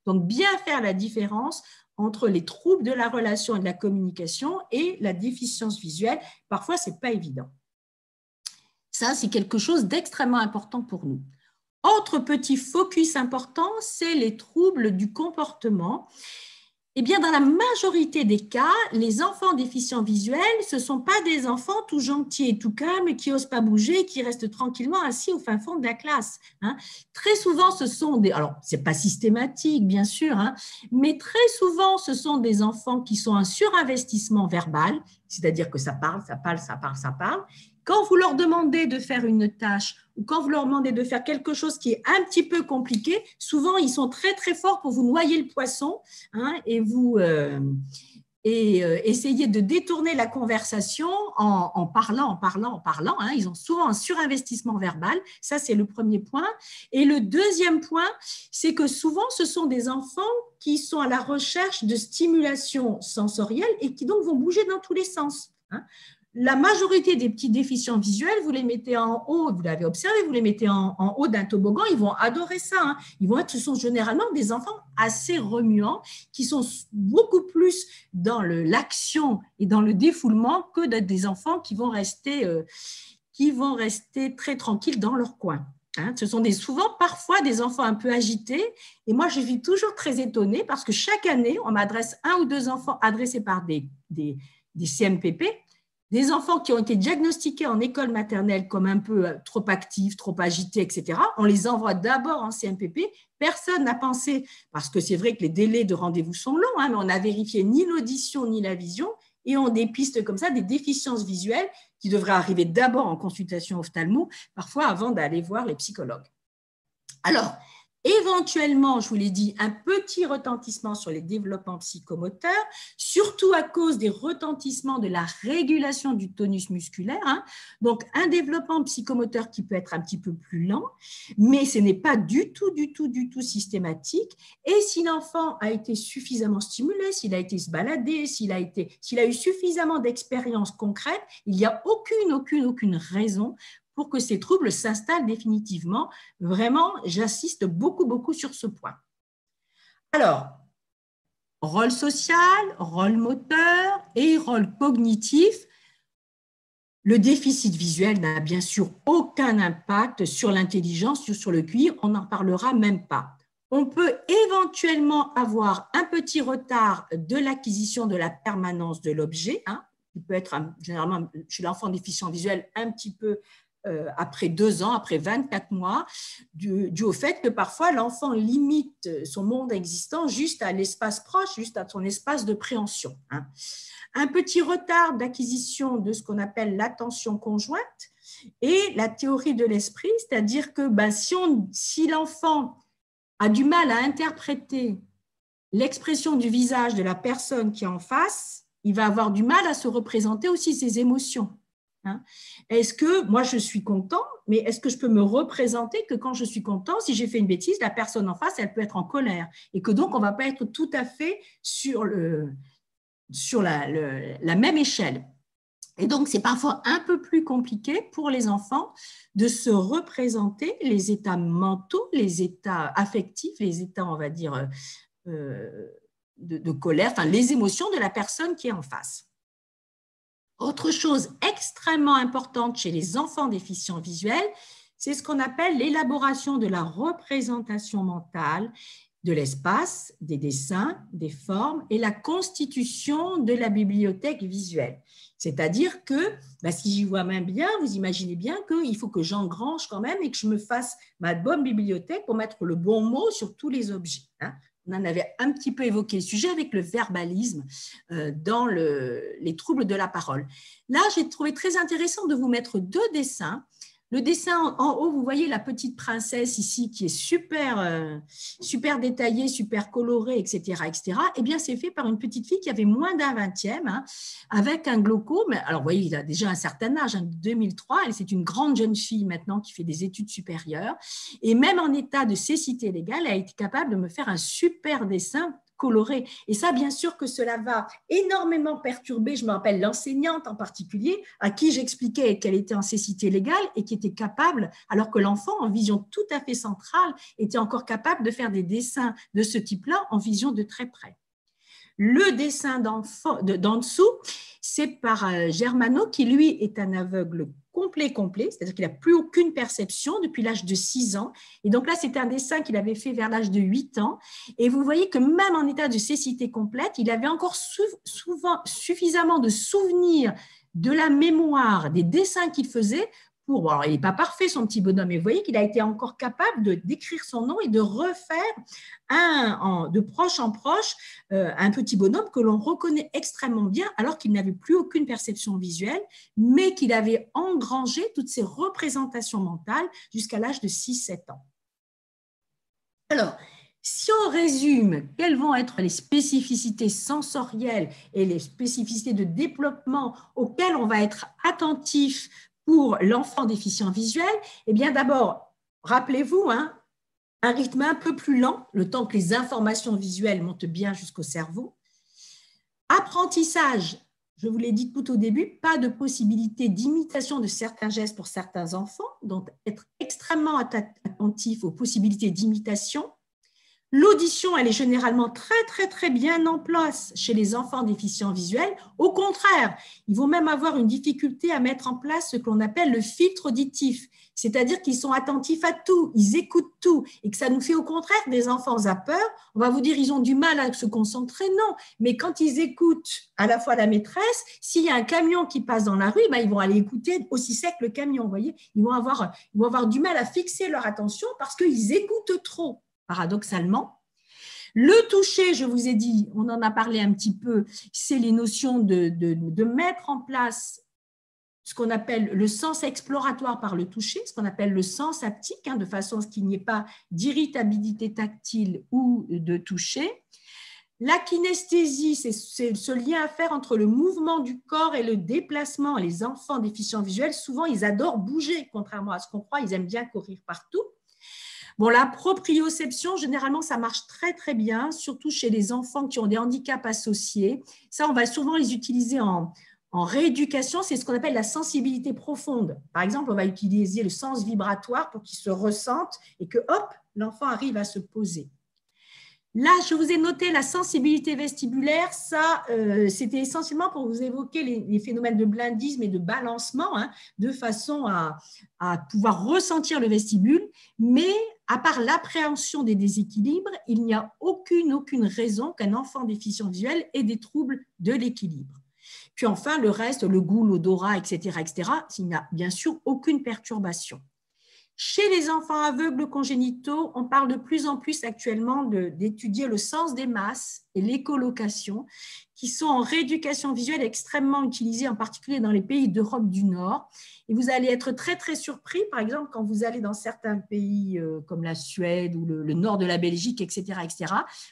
Donc, bien faire la différence entre les troubles de la relation et de la communication et la déficience visuelle. Parfois, ce n'est pas évident. Ça, c'est quelque chose d'extrêmement important pour nous. Autre petit focus important, c'est les troubles du comportement. Eh bien, dans la majorité des cas, les enfants déficients visuels, ce ne sont pas des enfants tout gentils et tout calmes qui n'osent pas bouger, qui restent tranquillement assis au fin fond de la classe. Hein. Très souvent, ce sont des… Alors, ce n'est pas systématique, bien sûr, hein, mais très souvent, ce sont des enfants qui sont un surinvestissement verbal, c'est-à-dire que ça parle, ça parle, ça parle, ça parle. Quand vous leur demandez de faire une tâche ou quand vous leur demandez de faire quelque chose qui est un petit peu compliqué, souvent, ils sont très, très forts pour vous noyer le poisson, hein, et essayer de détourner la conversation en parlant. Hein. Ils ont souvent un surinvestissement verbal. Ça, c'est le premier point. Et le deuxième point, c'est que souvent, ce sont des enfants qui sont à la recherche de stimulation sensorielle et qui donc vont bouger dans tous les sens. Hein. La majorité des petits déficients visuels, vous les mettez en haut, vous l'avez observé, vous les mettez en haut d'un toboggan, ils vont adorer ça. Hein. Ce sont généralement des enfants assez remuants qui sont beaucoup plus dans l'action et dans le défoulement que des enfants qui vont rester très tranquilles dans leur coin. Hein. Ce sont souvent parfois des enfants un peu agités et moi je suis toujours très étonnée parce que chaque année on m'adresse 1 ou 2 enfants adressés par des CMPP, des enfants qui ont été diagnostiqués en école maternelle comme un peu trop actifs, trop agités, etc. On les envoie d'abord en CMPP. Personne n'a pensé, parce que c'est vrai que les délais de rendez-vous sont longs, hein, mais on n'a vérifié ni l'audition ni la vision, et on dépiste comme ça des déficiences visuelles qui devraient arriver d'abord en consultation ophtalmo, parfois avant d'aller voir les psychologues. Alors, éventuellement, je vous l'ai dit, un petit retentissement sur les développements psychomoteurs, surtout à cause des retentissements de la régulation du tonus musculaire. Hein. Donc, un développement psychomoteur qui peut être un petit peu plus lent, mais ce n'est pas du tout systématique. Et si l'enfant a été suffisamment stimulé, s'il a été se balader, s'il a eu suffisamment d'expériences concrètes, il n'y a aucune raison pour que ces troubles s'installent définitivement. Vraiment, j'insiste beaucoup sur ce point. Alors, rôle social, rôle moteur et rôle cognitif. Le déficit visuel n'a bien sûr aucun impact sur l'intelligence ou sur le QI, on n'en parlera même pas. On peut éventuellement avoir un petit retard de l'acquisition de la permanence de l'objet, hein, qui peut être généralement chez l'enfant déficient visuel un petit peu après 2 ans, après 24 mois, dû au fait que parfois l'enfant limite son monde existant juste à l'espace proche, juste à son espace de préhension. Hein. Un petit retard d'acquisition de ce qu'on appelle l'attention conjointe et la théorie de l'esprit, c'est-à-dire que si l'enfant a du mal à interpréter l'expression du visage de la personne qui est en face, il va avoir du mal à se représenter aussi ses émotions. Hein. Est-ce que moi je suis content, mais est-ce que je peux me représenter que quand je suis content, si j'ai fait une bêtise, la personne en face, elle peut être en colère et que donc on ne va pas être tout à fait sur la même échelle. Et donc c'est parfois un peu plus compliqué pour les enfants de se représenter les états mentaux, les états affectifs, les états, on va dire, de colère, enfin les émotions de la personne qui est en face. Autre chose extrêmement importante chez les enfants déficients visuels, c'est ce qu'on appelle l'élaboration de la représentation mentale de l'espace, des dessins, des formes et la constitution de la bibliothèque visuelle. C'est-à-dire que, si j'y vois même bien, vous imaginez bien qu'il faut que j'engrange quand même et que je me fasse ma bonne bibliothèque pour mettre le bon mot sur tous les objets. Hein. On en avait un petit peu évoqué le sujet avec le verbalisme dans les troubles de la parole. Là, j'ai trouvé très intéressant de vous mettre 2 dessins. Le dessin en haut, vous voyez la petite princesse ici qui est super détaillée, super colorée, etc. Eh bien, c'est fait par une petite fille qui avait moins d'un 20e, hein, avec un glaucome. Alors, vous voyez, il a déjà un certain âge, hein, 2003. C'est une grande jeune fille maintenant qui fait des études supérieures. Et même en état de cécité légale, elle a été capable de me faire un super dessin coloré. Et ça, bien sûr que cela va énormément perturber, je me rappelle l'enseignante en particulier, à qui j'expliquais qu'elle était en cécité légale et qui était capable, alors que l'enfant, en vision tout à fait centrale, était encore capable de faire des dessins de ce type-là en vision de très près. Le dessin d'en dessous, c'est par Germano, qui lui est un aveugle complet, c'est-à-dire qu'il n'a plus aucune perception depuis l'âge de 6 ans. Et donc là, c'est un dessin qu'il avait fait vers l'âge de 8 ans. Et vous voyez que même en état de cécité complète, il avait encore suffisamment de souvenirs de la mémoire, des dessins qu'il faisait. Alors, il n'est pas parfait, son petit bonhomme, mais vous voyez qu'il a été encore capable d'écrire son nom et de refaire de proche en proche un petit bonhomme que l'on reconnaît extrêmement bien, alors qu'il n'avait plus aucune perception visuelle, mais qu'il avait engrangé toutes ces représentations mentales jusqu'à l'âge de 6-7 ans. Alors, si on résume, quelles vont être les spécificités sensorielles et les spécificités de développement auxquelles on va être attentif pour l'enfant déficient visuel, eh bien d'abord, rappelez-vous, un rythme un peu plus lent, le temps que les informations visuelles montent bien jusqu'au cerveau. Apprentissage, je vous l'ai dit tout au début, pas de possibilité d'imitation de certains gestes pour certains enfants, donc être extrêmement attentif aux possibilités d'imitation. L'audition, elle est généralement très bien en place chez les enfants déficients visuels. Au contraire, ils vont même avoir une difficulté à mettre en place ce qu'on appelle le filtre auditif, c'est-à-dire qu'ils sont attentifs à tout, ils écoutent tout, et que ça nous fait au contraire des enfants zappeurs. On va vous dire ils ont du mal à se concentrer, non, mais quand ils écoutent à la fois la maîtresse, s'il y a un camion qui passe dans la rue, ils vont aller écouter aussi sec le camion, vous voyez, ils vont avoir du mal à fixer leur attention parce qu'ils écoutent trop. Paradoxalement. Le toucher, je vous ai dit, on en a parlé un petit peu, c'est les notions de mettre en place ce qu'on appelle le sens exploratoire par le toucher, ce qu'on appelle le sens haptique, de façon à ce qu'il n'y ait pas d'irritabilité tactile ou de toucher. La kinesthésie, c'est ce lien à faire entre le mouvement du corps et le déplacement. Les enfants déficients visuels, souvent, ils adorent bouger, contrairement à ce qu'on croit, ils aiment bien courir partout. Bon, la proprioception, généralement, ça marche très bien, surtout chez les enfants qui ont des handicaps associés. Ça, on va souvent les utiliser en rééducation, c'est ce qu'on appelle la sensibilité profonde. Par exemple, on va utiliser le sens vibratoire pour qu'il se ressente et que, hop, l'enfant arrive à se poser. Là, je vous ai noté la sensibilité vestibulaire. Ça, c'était essentiellement pour vous évoquer les phénomènes de blindisme et de balancement, de façon à pouvoir ressentir le vestibule. Mais à part l'appréhension des déséquilibres, il n'y a aucune raison qu'un enfant déficient visuel ait des troubles de l'équilibre. Puis enfin, le reste, le goût, l'odorat, etc., il n'y a bien sûr aucune perturbation. Chez les enfants aveugles congénitaux, on parle de plus en plus actuellement d'étudier le sens des masses et l'écholocation, qui sont en rééducation visuelle extrêmement utilisés, en particulier dans les pays d'Europe du Nord. Et vous allez être très surpris, par exemple, quand vous allez dans certains pays comme la Suède ou le nord de la Belgique, etc.,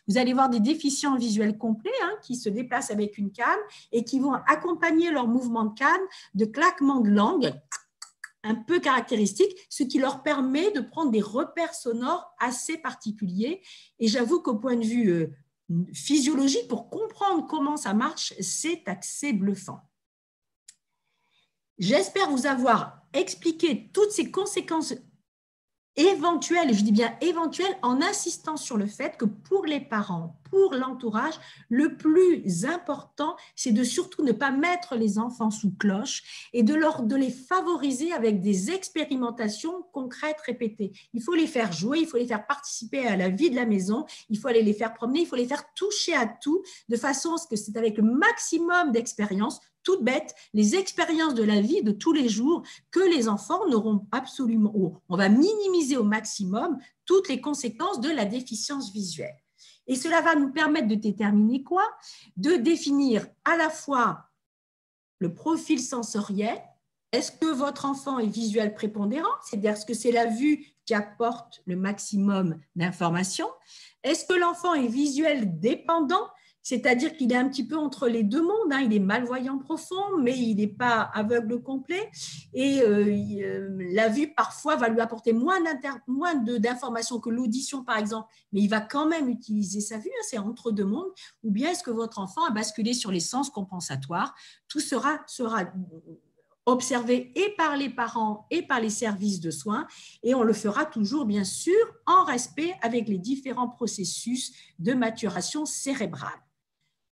vous allez voir des déficients visuels complets qui se déplacent avec une canne et qui vont accompagner leur mouvement de canne de claquements de langue un peu caractéristique, ce qui leur permet de prendre des repères sonores assez particuliers. Et j'avoue qu'au point de vue physiologique, pour comprendre comment ça marche, c'est assez bluffant. J'espère vous avoir expliqué toutes ces conséquences éventuelles, et je dis bien éventuelles, en insistant sur le fait que pour les parents, pour l'entourage, le plus important, c'est de surtout ne pas mettre les enfants sous cloche et de les favoriser avec des expérimentations concrètes répétées. Il faut les faire jouer, il faut les faire participer à la vie de la maison, il faut aller les faire promener, il faut les faire toucher à tout, de façon à ce que c'est avec le maximum d'expérience, toute bête, les expériences de la vie de tous les jours que les enfants n'auront absolument, on va minimiser au maximum toutes les conséquences de la déficience visuelle. Et cela va nous permettre de déterminer quoi? De définir à la fois le profil sensoriel. Est-ce que votre enfant est visuel prépondérant? C'est-à-dire, est-ce que c'est la vue qui apporte le maximum d'informations? Est-ce que l'enfant est visuel dépendant? C'est-à-dire qu'il est un petit peu entre les deux mondes, il est malvoyant profond, mais il n'est pas aveugle complet. Et la vue, parfois, va lui apporter moins d'informations que l'audition, par exemple, mais il va quand même utiliser sa vue, c'est entre deux mondes. Ou bien est-ce que votre enfant a basculé sur les sens compensatoires? Tout sera observé et par les parents et par les services de soins, et on le fera toujours, bien sûr, en respect avec les différents processus de maturation cérébrale.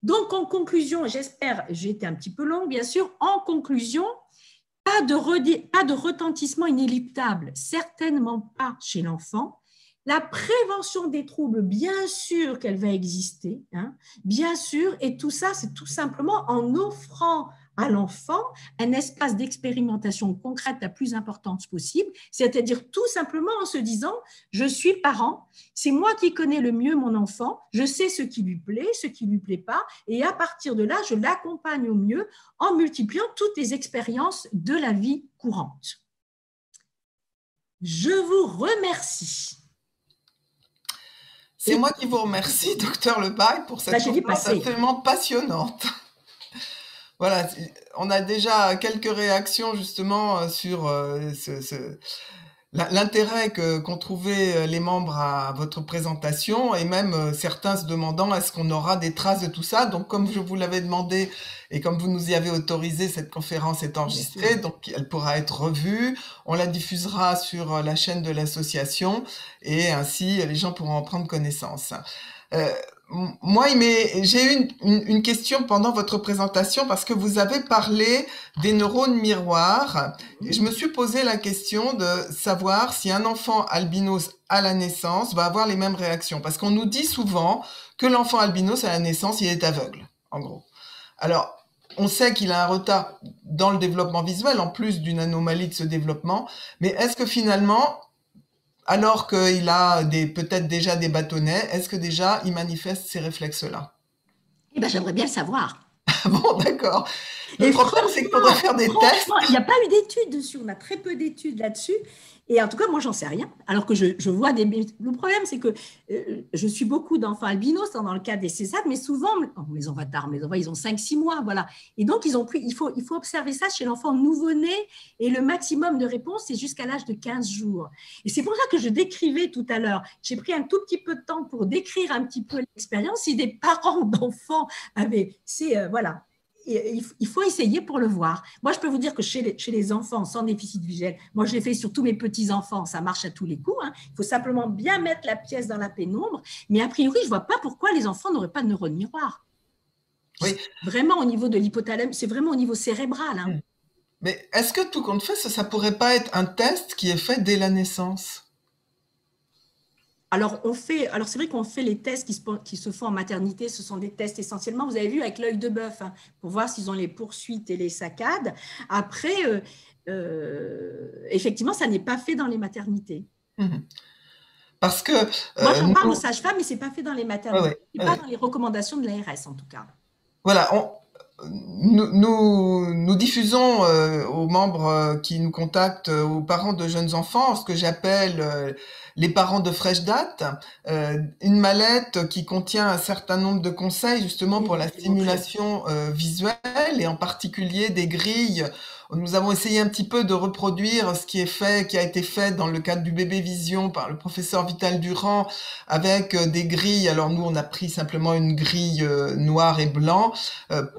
Donc, en conclusion, j'espère, j'ai été un petit peu longue, bien sûr, en conclusion, pas de retentissement inéluctable, certainement pas chez l'enfant. La prévention des troubles, bien sûr qu'elle va exister, hein, bien sûr, et tout ça, c'est tout simplement en offrant à l'enfant un espace d'expérimentation concrète la plus importante possible, c'est-à-dire tout simplement en se disant, je suis parent, c'est moi qui connais le mieux mon enfant, je sais ce qui lui plaît, ce qui lui plaît pas, et à partir de là, je l'accompagne au mieux en multipliant toutes les expériences de la vie courante. Je vous remercie.
C'est moi qui vous remercie, docteur Lebaille, pour cette conférence absolument passionnante. Voilà, on a déjà quelques réactions justement sur l'intérêt qu'ont trouvé les membres à votre présentation, et même certains se demandant est-ce qu'on aura des traces de tout ça. Donc comme je vous l'avais demandé et comme vous nous y avez autorisé, cette conférence est enregistrée, donc elle pourra être revue. On la diffusera sur la chaîne de l'association et ainsi les gens pourront en prendre connaissance. Moi, j'ai eu une question pendant votre présentation parce que vous avez parlé des neurones miroirs. Et je me suis posé la question de savoir si un enfant albinos à la naissance va avoir les mêmes réactions. Parce qu'on nous dit souvent que l'enfant albinos à la naissance, il est aveugle, en gros. Alors, on sait qu'il a un retard dans le développement visuel, en plus d'une anomalie de ce développement. Mais est-ce que finalement, alors qu'il a peut-être déjà des bâtonnets, est-ce que déjà il manifeste ces réflexes-là?
Eh ben, j'aimerais bien le savoir.
Bon, d'accord. Le problème, c'est qu'il faudrait faire des tests.
Il n'y a pas eu d'études dessus, on a très peu d'études là-dessus. Et en tout cas, moi, j'en sais rien. Alors que je vois des... Le problème, c'est que je suis beaucoup d'enfants albinos dans le cas des César, mais souvent, mes enfants tard, mes enfants, ils ont 5-6 mois, voilà. Et donc, il faut observer ça chez l'enfant nouveau-né, et le maximum de réponse, c'est jusqu'à l'âge de 15 jours. Et c'est pour ça que je décrivais tout à l'heure. J'ai pris un tout petit peu de temps pour décrire un petit peu l'expérience. Si des parents d'enfants avaient... voilà. Il faut essayer pour le voir. Moi, je peux vous dire que chez les enfants sans déficit visuel, moi, je l'ai fait sur tous mes petits-enfants, ça marche à tous les coups. Hein. Il faut simplement bien mettre la pièce dans la pénombre. Mais a priori, je ne vois pas pourquoi les enfants n'auraient pas de neurones miroirs.
Oui.
Vraiment au niveau de l'hypothalamus, c'est vraiment au niveau cérébral. Hein.
Mais est-ce que tout compte fait, ça ne pourrait pas être un test qui est fait dès la naissance?
Alors, c'est vrai qu'on fait les tests qui se font en maternité, ce sont des tests essentiellement, vous avez vu, avec l'œil de bœuf, hein, pour voir s'ils ont les poursuites et les saccades. Après, effectivement, ça n'est pas fait dans les maternités.
Parce que...
Moi, j'en parle aux sages-femmes, mais ce n'est pas fait dans les maternités. Ce n'est pas dans les recommandations de l'ARS, en tout cas.
Voilà, nous diffusons aux membres qui nous contactent, aux parents de jeunes enfants, ce que j'appelle les parents de fraîche date, une mallette qui contient un certain nombre de conseils justement pour la stimulation visuelle, et en particulier des grilles. Nous avons essayé un petit peu de reproduire ce qui a été fait dans le cadre du bébé vision par le professeur Vital Durand, avec des grilles. Alors nous, on a pris simplement une grille noire et blanc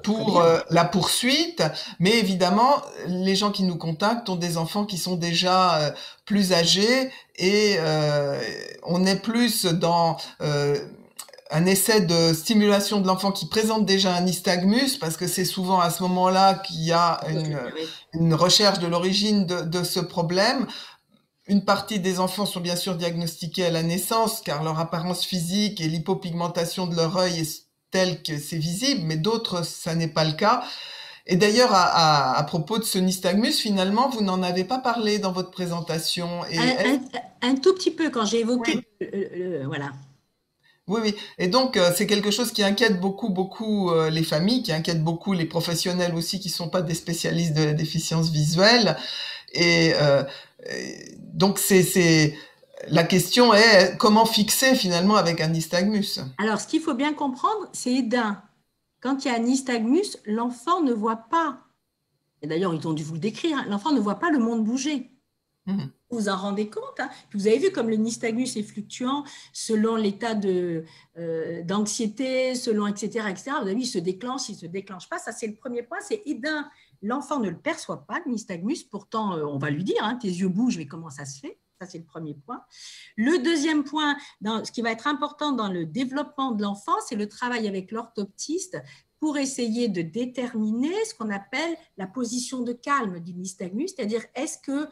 pour la poursuite, mais évidemment, les gens qui nous contactent ont des enfants qui sont déjà plus âgés, et on est plus dans un essai de stimulation de l'enfant qui présente déjà un nystagmus, parce que c'est souvent à ce moment-là qu'il y a une recherche de l'origine de ce problème. Une partie des enfants sont bien sûr diagnostiqués à la naissance, car leur apparence physique et l'hypopigmentation de leur œil est telle que c'est visible, mais d'autres, ça n'est pas le cas. Et d'ailleurs, à propos de ce nystagmus, finalement, vous n'en avez pas parlé dans votre présentation. Et
un tout petit peu, quand j'ai évoqué... voilà.
Oui, oui. Et donc, c'est quelque chose qui inquiète beaucoup les familles, qui inquiète beaucoup les professionnels aussi, qui sont pas des spécialistes de la déficience visuelle. Et donc, la question est comment fixer finalement avec un nystagmus?
Alors, ce qu'il faut bien comprendre, c'est quand il y a un nystagmus, l'enfant ne voit pas, et d'ailleurs, ils ont dû vous le décrire, hein, l'enfant ne voit pas le monde bouger. Vous vous en rendez compte, hein. Vous avez vu comme le nystagmus est fluctuant selon l'état d'anxiété, selon etc., etc. Vous avez vu, il se déclenche, il ne se déclenche pas. Ça, c'est le premier point. C'est l'enfant ne le perçoit pas, le nystagmus. Pourtant, on va lui dire, hein, tes yeux bougent, mais comment ça se fait? Ça, c'est le premier point. Le deuxième point, ce qui va être important dans le développement de l'enfant, c'est le travail avec l'orthoptiste pour essayer de déterminer ce qu'on appelle la position de calme du nystagmus, c'est-à-dire est-ce que,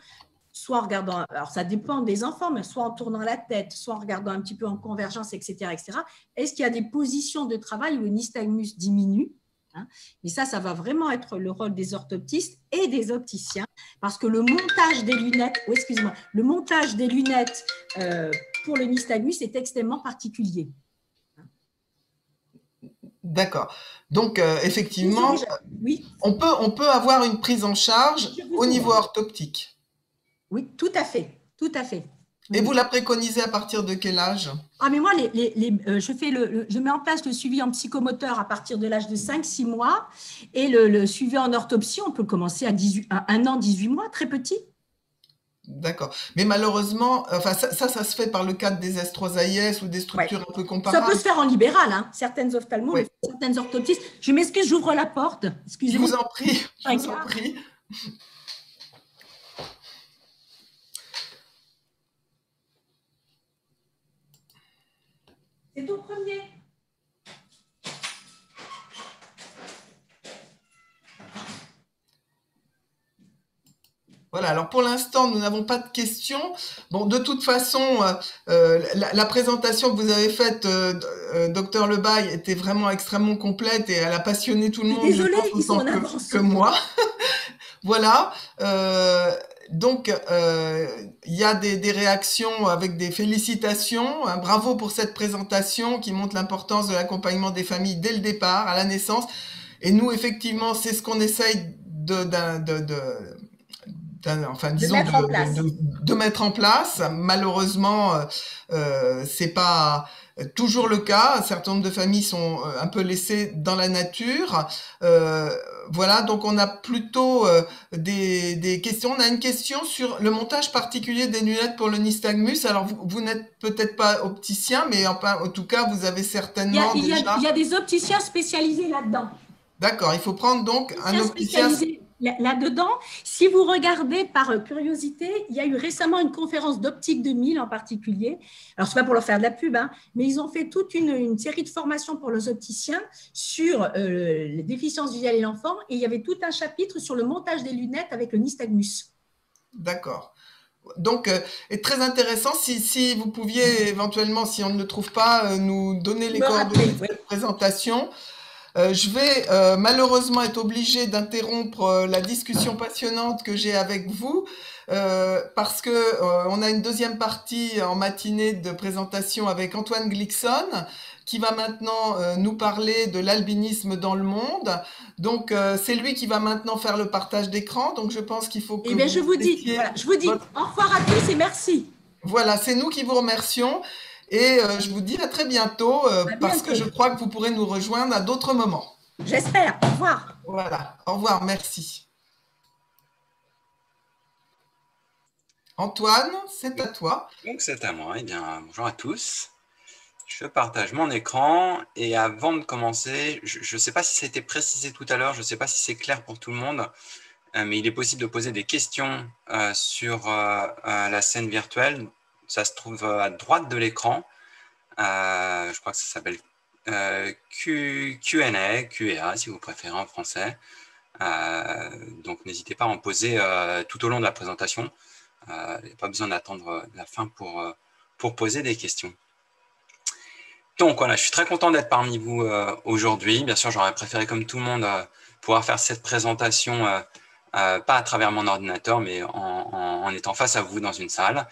soit en regardant, alors ça dépend des enfants, mais soit en tournant la tête, soit en regardant un petit peu en convergence, etc., etc., est-ce qu'il y a des positions de travail où le nystagmus diminue? Mais ça va vraiment être le rôle des orthoptistes et des opticiens, parce que le montage des lunettes, le montage des lunettes pour le nystagmus est extrêmement particulier.
D'accord. Donc, effectivement,
oui.
on peut avoir une prise en charge au niveau orthoptique.
Oui, tout à fait, tout à fait.
Et vous la préconisez à partir de quel âge?
Ah, mais moi, je mets en place le suivi en psychomoteur à partir de l'âge de 5-6 mois et le suivi en orthopsie, on peut commencer à 1 an, 18 mois, très petit.
D'accord. Mais malheureusement, enfin, ça se fait par le cadre des S3AIS ou des structures un peu comparables.
Ça peut se faire en libéral, hein. Certaines ophtalmos, certaines orthoptistes. Je m'excuse, j'ouvre la porte. Excusez-moi.
Je vous en prie, je vous en prie.
C'est ton premier.
Voilà, alors pour l'instant, nous n'avons pas de questions. Bon, de toute façon, la présentation que vous avez faite, Docteur Lebaille, était vraiment extrêmement complète et elle a passionné tout le monde,
Désolée,
je pense, autant que moi. Voilà. Donc, il y a des réactions avec des félicitations. Hein, bravo pour cette présentation qui montre l'importance de l'accompagnement des familles dès le départ, à la naissance. Et nous, effectivement, c'est ce qu'on essaye de mettre en place. Malheureusement, c'est pas toujours le cas. Un certain nombre de familles sont un peu laissées dans la nature. Voilà, donc on a plutôt des questions. On a une question sur le montage particulier des lunettes pour le nystagmus. Alors, vous n'êtes peut-être pas opticien, mais en tout cas, vous avez certainement
il y a des opticiens spécialisés là-dedans.
D'accord, il faut prendre donc un opticien spécialisé
là-dedans. Si vous regardez par curiosité, il y a eu récemment une conférence d'Optique 2000 en particulier. Alors, ce n'est pas pour leur faire de la pub, hein, mais ils ont fait toute une série de formations pour les opticiens sur les déficiences visuelles et l'enfant. Et il y avait tout un chapitre sur le montage des lunettes avec le nystagmus.
D'accord. Donc, est très intéressant. Si vous pouviez éventuellement, si on ne le trouve pas, nous donner les coordonnées de cette présentation. Je vais malheureusement être obligée d'interrompre la discussion passionnante que j'ai avec vous parce que on a une deuxième partie en matinée de présentation avec Antoine Glixon qui va maintenant nous parler de l'albinisme dans le monde. Donc, c'est lui qui va maintenant faire le partage d'écran. Donc, je pense qu'il faut que
je vous dis au revoir à tous et merci.
Voilà, c'est nous qui vous remercions. Et je vous dis à très bientôt, parce que je crois que vous pourrez nous rejoindre à d'autres moments.
J'espère. Au revoir.
Voilà. Au revoir. Merci. Antoine, c'est à toi.
Donc, c'est à moi. Eh bien, bonjour à tous. Je partage mon écran. Et avant de commencer, je ne sais pas si ça a été précisé tout à l'heure, je ne sais pas si c'est clair pour tout le monde, mais il est possible de poser des questions sur la scène virtuelle. Ça se trouve à droite de l'écran. Je crois que ça s'appelle Q&A, QA si vous préférez en français. Donc, n'hésitez pas à en poser tout au long de la présentation. Il n'y a pas besoin d'attendre la fin pour poser des questions. Donc, voilà, je suis très content d'être parmi vous aujourd'hui. Bien sûr, j'aurais préféré, comme tout le monde, pouvoir faire cette présentation, pas à travers mon ordinateur, mais en étant face à vous dans une salle.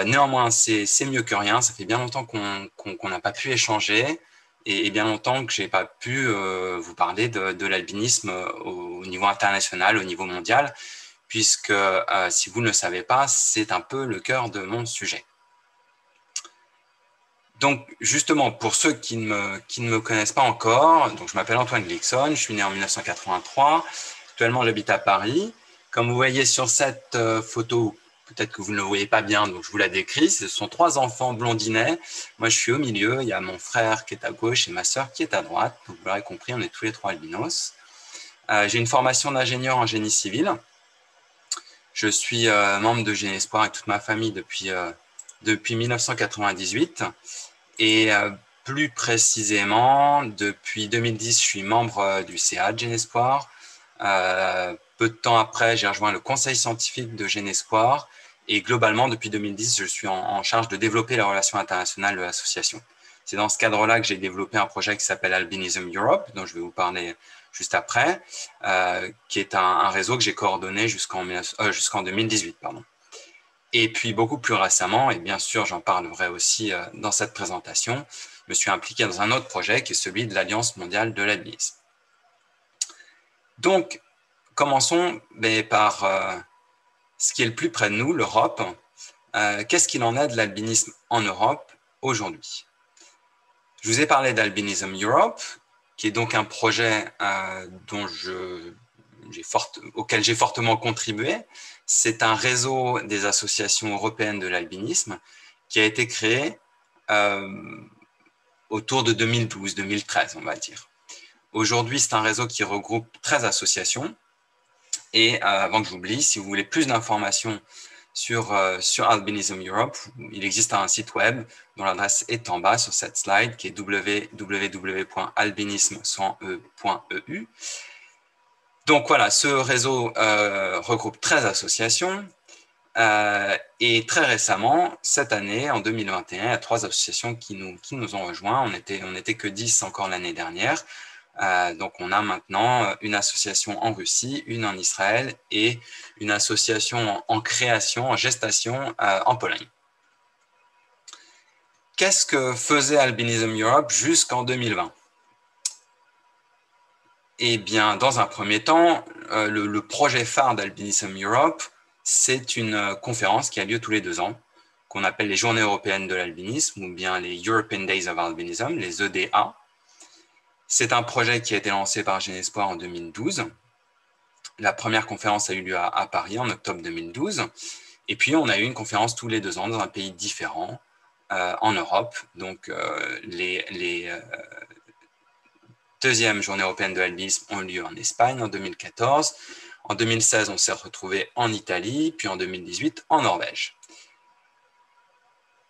Néanmoins, c'est mieux que rien. Ça fait bien longtemps qu'on n'a pas pu échanger et bien longtemps que je n'ai pas pu vous parler de l'albinisme au niveau international, au niveau mondial, puisque si vous ne le savez pas, c'est un peu le cœur de mon sujet. Donc, justement, pour ceux qui ne me connaissent pas encore, donc je m'appelle Antoine Glixon, je suis né en 1983. Actuellement, j'habite à Paris. Comme vous voyez sur cette photo, peut-être que vous ne le voyez pas bien, donc je vous la décris. Ce sont 3 enfants blondinets. Moi, je suis au milieu. Il y a mon frère qui est à gauche et ma sœur qui est à droite. Donc, vous l'aurez compris, on est tous les 3 albinos. J'ai une formation d'ingénieur en génie civil. Je suis membre de Genespoir avec toute ma famille depuis 1998 et plus précisément, depuis 2010, je suis membre du CA de Genespoir. Peu de temps après, j'ai rejoint le conseil scientifique de Genespoir et globalement, depuis 2010, je suis en charge de développer les relations internationales de l'association. C'est dans ce cadre-là que j'ai développé un projet qui s'appelle Albinism Europe, dont je vais vous parler juste après, qui est un réseau que j'ai coordonné jusqu'en 2018. Pardon. Et puis, beaucoup plus récemment, et bien sûr, j'en parlerai aussi dans cette présentation, je me suis impliqué dans un autre projet qui est celui de l'Alliance mondiale de l'albinisme. Donc, commençons par ce qui est le plus près de nous, l'Europe. Qu'est-ce qu'il en est de l'albinisme en Europe aujourd'hui? Je vous ai parlé d'Albinism Europe, qui est donc un projet auquel j'ai fortement contribué. C'est un réseau des associations européennes de l'albinisme qui a été créé autour de 2012-2013, on va dire. Aujourd'hui, c'est un réseau qui regroupe 13 associations. Et avant que j'oublie, si vous voulez plus d'informations sur Albinism Europe, il existe un site web dont l'adresse est en bas sur cette slide, qui est www.albinisme.eu. Donc voilà, ce réseau regroupe 13 associations. Et très récemment, cette année, en 2021, il y a 3 associations qui nous ont rejoints. On n'était que 10 encore l'année dernière. Donc, on a maintenant une association en Russie, une en Israël et une association en création, en gestation en Pologne. Qu'est-ce que faisait Albinism Europe jusqu'en 2020? Eh bien, dans un premier temps, le projet phare d'Albinism Europe, c'est une conférence qui a lieu tous les 2 ans, qu'on appelle les Journées européennes de l'albinisme ou bien les European Days of Albinism, les EDA. C'est un projet qui a été lancé par Genespoir en 2012. La première conférence a eu lieu à Paris en octobre 2012. Et puis, on a eu une conférence tous les 2 ans dans un pays différent en Europe. Donc, les deuxièmes Journées européennes de l'albinisme ont eu lieu en Espagne en 2014. En 2016, on s'est retrouvé en Italie, puis en 2018 en Norvège.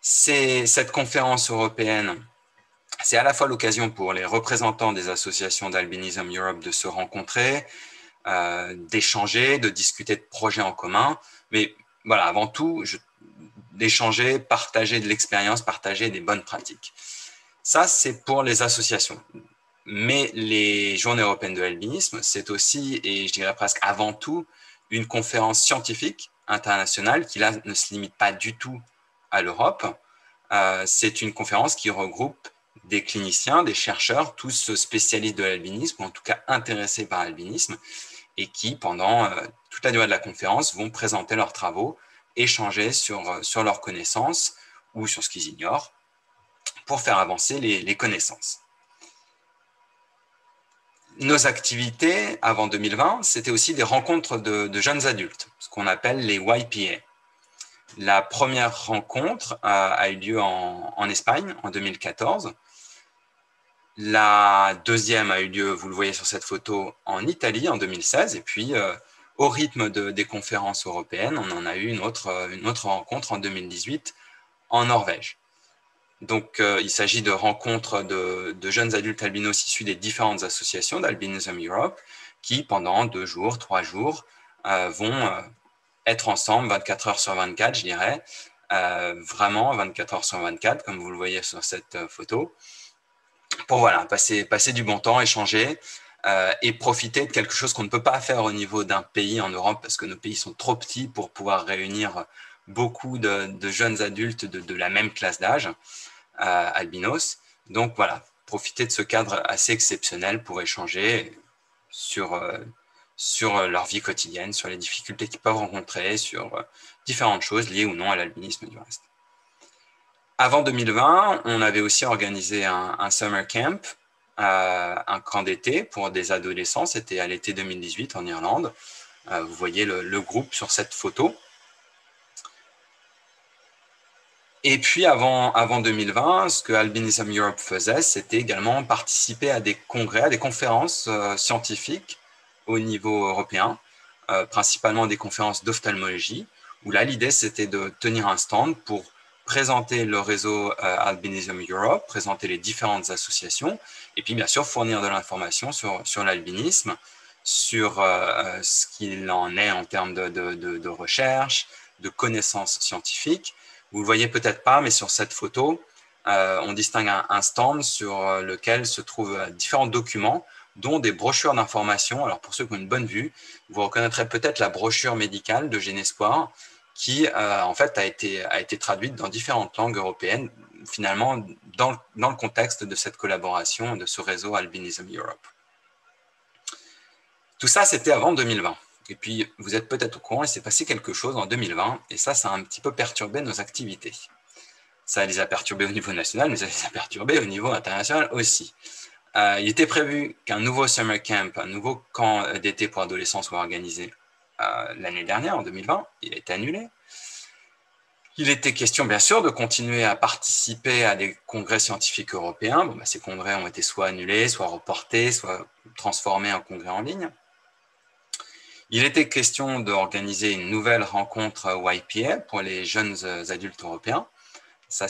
Cette conférence européenne, c'est à la fois l'occasion pour les représentants des associations d'Albinism Europe de se rencontrer, d'échanger, de discuter de projets en commun, mais voilà, avant tout, d'échanger, partager de l'expérience, partager des bonnes pratiques. Ça, c'est pour les associations. Mais les Journées européennes de l'albinisme, c'est aussi, et je dirais presque avant tout, une conférence scientifique internationale qui là ne se limite pas du tout à l'Europe. C'est une conférence qui regroupe des cliniciens, des chercheurs, tous spécialistes de l'albinisme, ou en tout cas intéressés par l'albinisme, et qui, pendant toute la durée de la conférence, vont présenter leurs travaux, échanger sur leurs connaissances ou sur ce qu'ils ignorent, pour faire avancer les connaissances. Nos activités avant 2020, c'était aussi des rencontres de jeunes adultes, ce qu'on appelle les YPA. La première rencontre a eu lieu en Espagne en 2014. La deuxième a eu lieu, vous le voyez sur cette photo, en Italie en 2016. Et puis, au rythme des conférences européennes, on en a eu une autre rencontre en 2018 en Norvège. Donc, il s'agit de rencontres de jeunes adultes albinos issus des différentes associations d'Albinism Europe qui, pendant 2 jours, 3 jours, vont être ensemble 24 heures sur 24, je dirais, vraiment 24 heures sur 24, comme vous le voyez sur cette photo, pour voilà, passer du bon temps, échanger et profiter de quelque chose qu'on ne peut pas faire au niveau d'un pays en Europe parce que nos pays sont trop petits pour pouvoir réunir beaucoup de jeunes adultes de la même classe d'âge, albinos. Donc voilà, profiter de ce cadre assez exceptionnel pour échanger sur leur vie quotidienne, sur les difficultés qu'ils peuvent rencontrer, sur différentes choses liées ou non à l'albinisme du reste. Avant 2020, on avait aussi organisé un summer camp, un camp d'été pour des adolescents. C'était à l'été 2018 en Irlande. Vous voyez le groupe sur cette photo. Et puis, avant 2020, ce que Albinism Europe faisait, c'était également participer à des congrès, à des conférences scientifiques au niveau européen. principalement des conférences d'ophtalmologie, où là, l'idée, c'était de tenir un stand pour présenter le réseau Albinism Europe, présenter les différentes associations, et puis bien sûr fournir de l'information sur l'albinisme, sur ce qu'il en est en termes de recherche, de connaissances scientifiques. Vous ne le voyez peut-être pas, mais sur cette photo, on distingue un stand sur lequel se trouvent différents documents, dont des brochures d'information. Alors pour ceux qui ont une bonne vue, vous reconnaîtrez peut-être la brochure médicale de Genespoir, qui en fait a été traduite dans différentes langues européennes, finalement dans le contexte de cette collaboration de ce réseau Albinism Europe. Tout ça, c'était avant 2020. Et puis, vous êtes peut-être au courant, il s'est passé quelque chose en 2020, et ça a un petit peu perturbé nos activités. Ça les a perturbés au niveau national, mais ça les a perturbés au niveau international aussi. Il était prévu qu'un nouveau summer camp, un nouveau camp d'été pour adolescents soit organisé l'année dernière, en 2020. Il a été annulé. Il était question, bien sûr, de continuer à participer à des congrès scientifiques européens. Bon, ces congrès ont été soit annulés, soit reportés, soit transformés en congrès en ligne. Il était question d'organiser une nouvelle rencontre YPA pour les jeunes adultes européens. Ça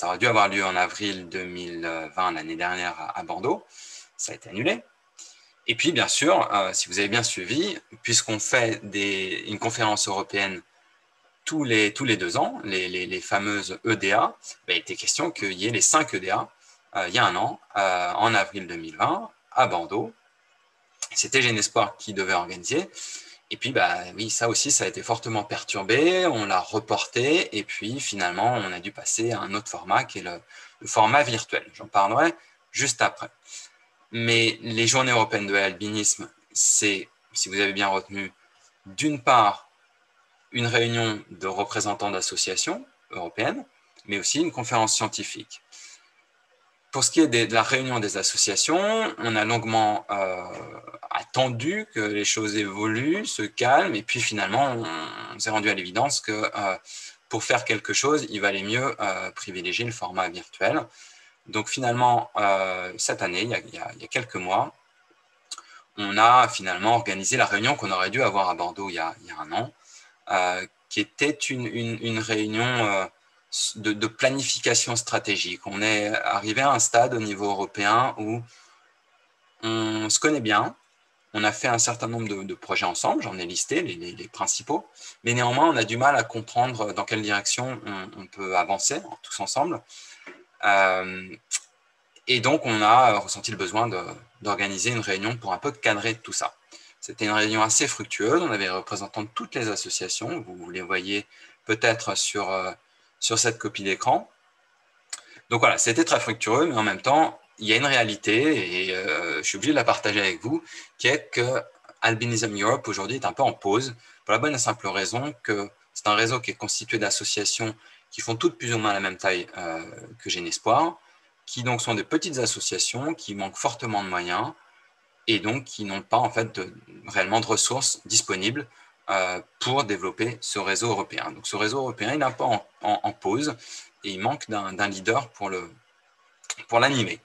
aurait dû avoir lieu en avril 2020, l'année dernière, à Bordeaux. Ça a été annulé. Et puis, bien sûr, si vous avez bien suivi, puisqu'on fait une conférence européenne tous les 2 ans, les fameuses EDA, il était question qu'il y ait les 5 EDA il y a un an, en avril 2020, à Bordeaux. C'était Genespoir qui devait organiser. Et puis, oui, ça aussi, ça a été fortement perturbé. On l'a reporté. Et puis, finalement, on a dû passer à un autre format qui est le format virtuel. J'en parlerai juste après. Mais les journées européennes de l'albinisme, c'est, si vous avez bien retenu, d'une part, une réunion de représentants d'associations européennes, mais aussi une conférence scientifique. Pour ce qui est de la réunion des associations, on a longuement attendu que les choses évoluent, se calment, et puis finalement, on s'est rendu à l'évidence que pour faire quelque chose, il valait mieux privilégier le format virtuel. Donc finalement, cette année, il y a quelques mois, on a finalement organisé la réunion qu'on aurait dû avoir à Bordeaux il y a un an, qui était une réunion de planification stratégique. On est arrivé à un stade au niveau européen où on se connaît bien, on a fait un certain nombre de projets ensemble, j'en ai listé les principaux, mais néanmoins on a du mal à comprendre dans quelle direction on peut avancer tous ensemble. Et donc on a ressenti le besoin d'organiser une réunion pour un peu cadrer tout ça. C'était une réunion assez fructueuse, on avait des représentants de toutes les associations, vous les voyez peut-être sur cette copie d'écran. Donc voilà, c'était très fructueux, mais en même temps, il y a une réalité, et je suis obligé de la partager avec vous, qui est que Albinism Europe aujourd'hui est un peu en pause, pour la bonne et simple raison que c'est un réseau qui est constitué d'associations qui font toutes plus ou moins la même taille que Genespoir, qui donc sont des petites associations qui manquent fortement de moyens, et donc qui n'ont pas en fait réellement de ressources disponibles pour développer ce réseau européen. Donc ce réseau européen, il est un peu en pause et il manque d'un leader pour l'animer.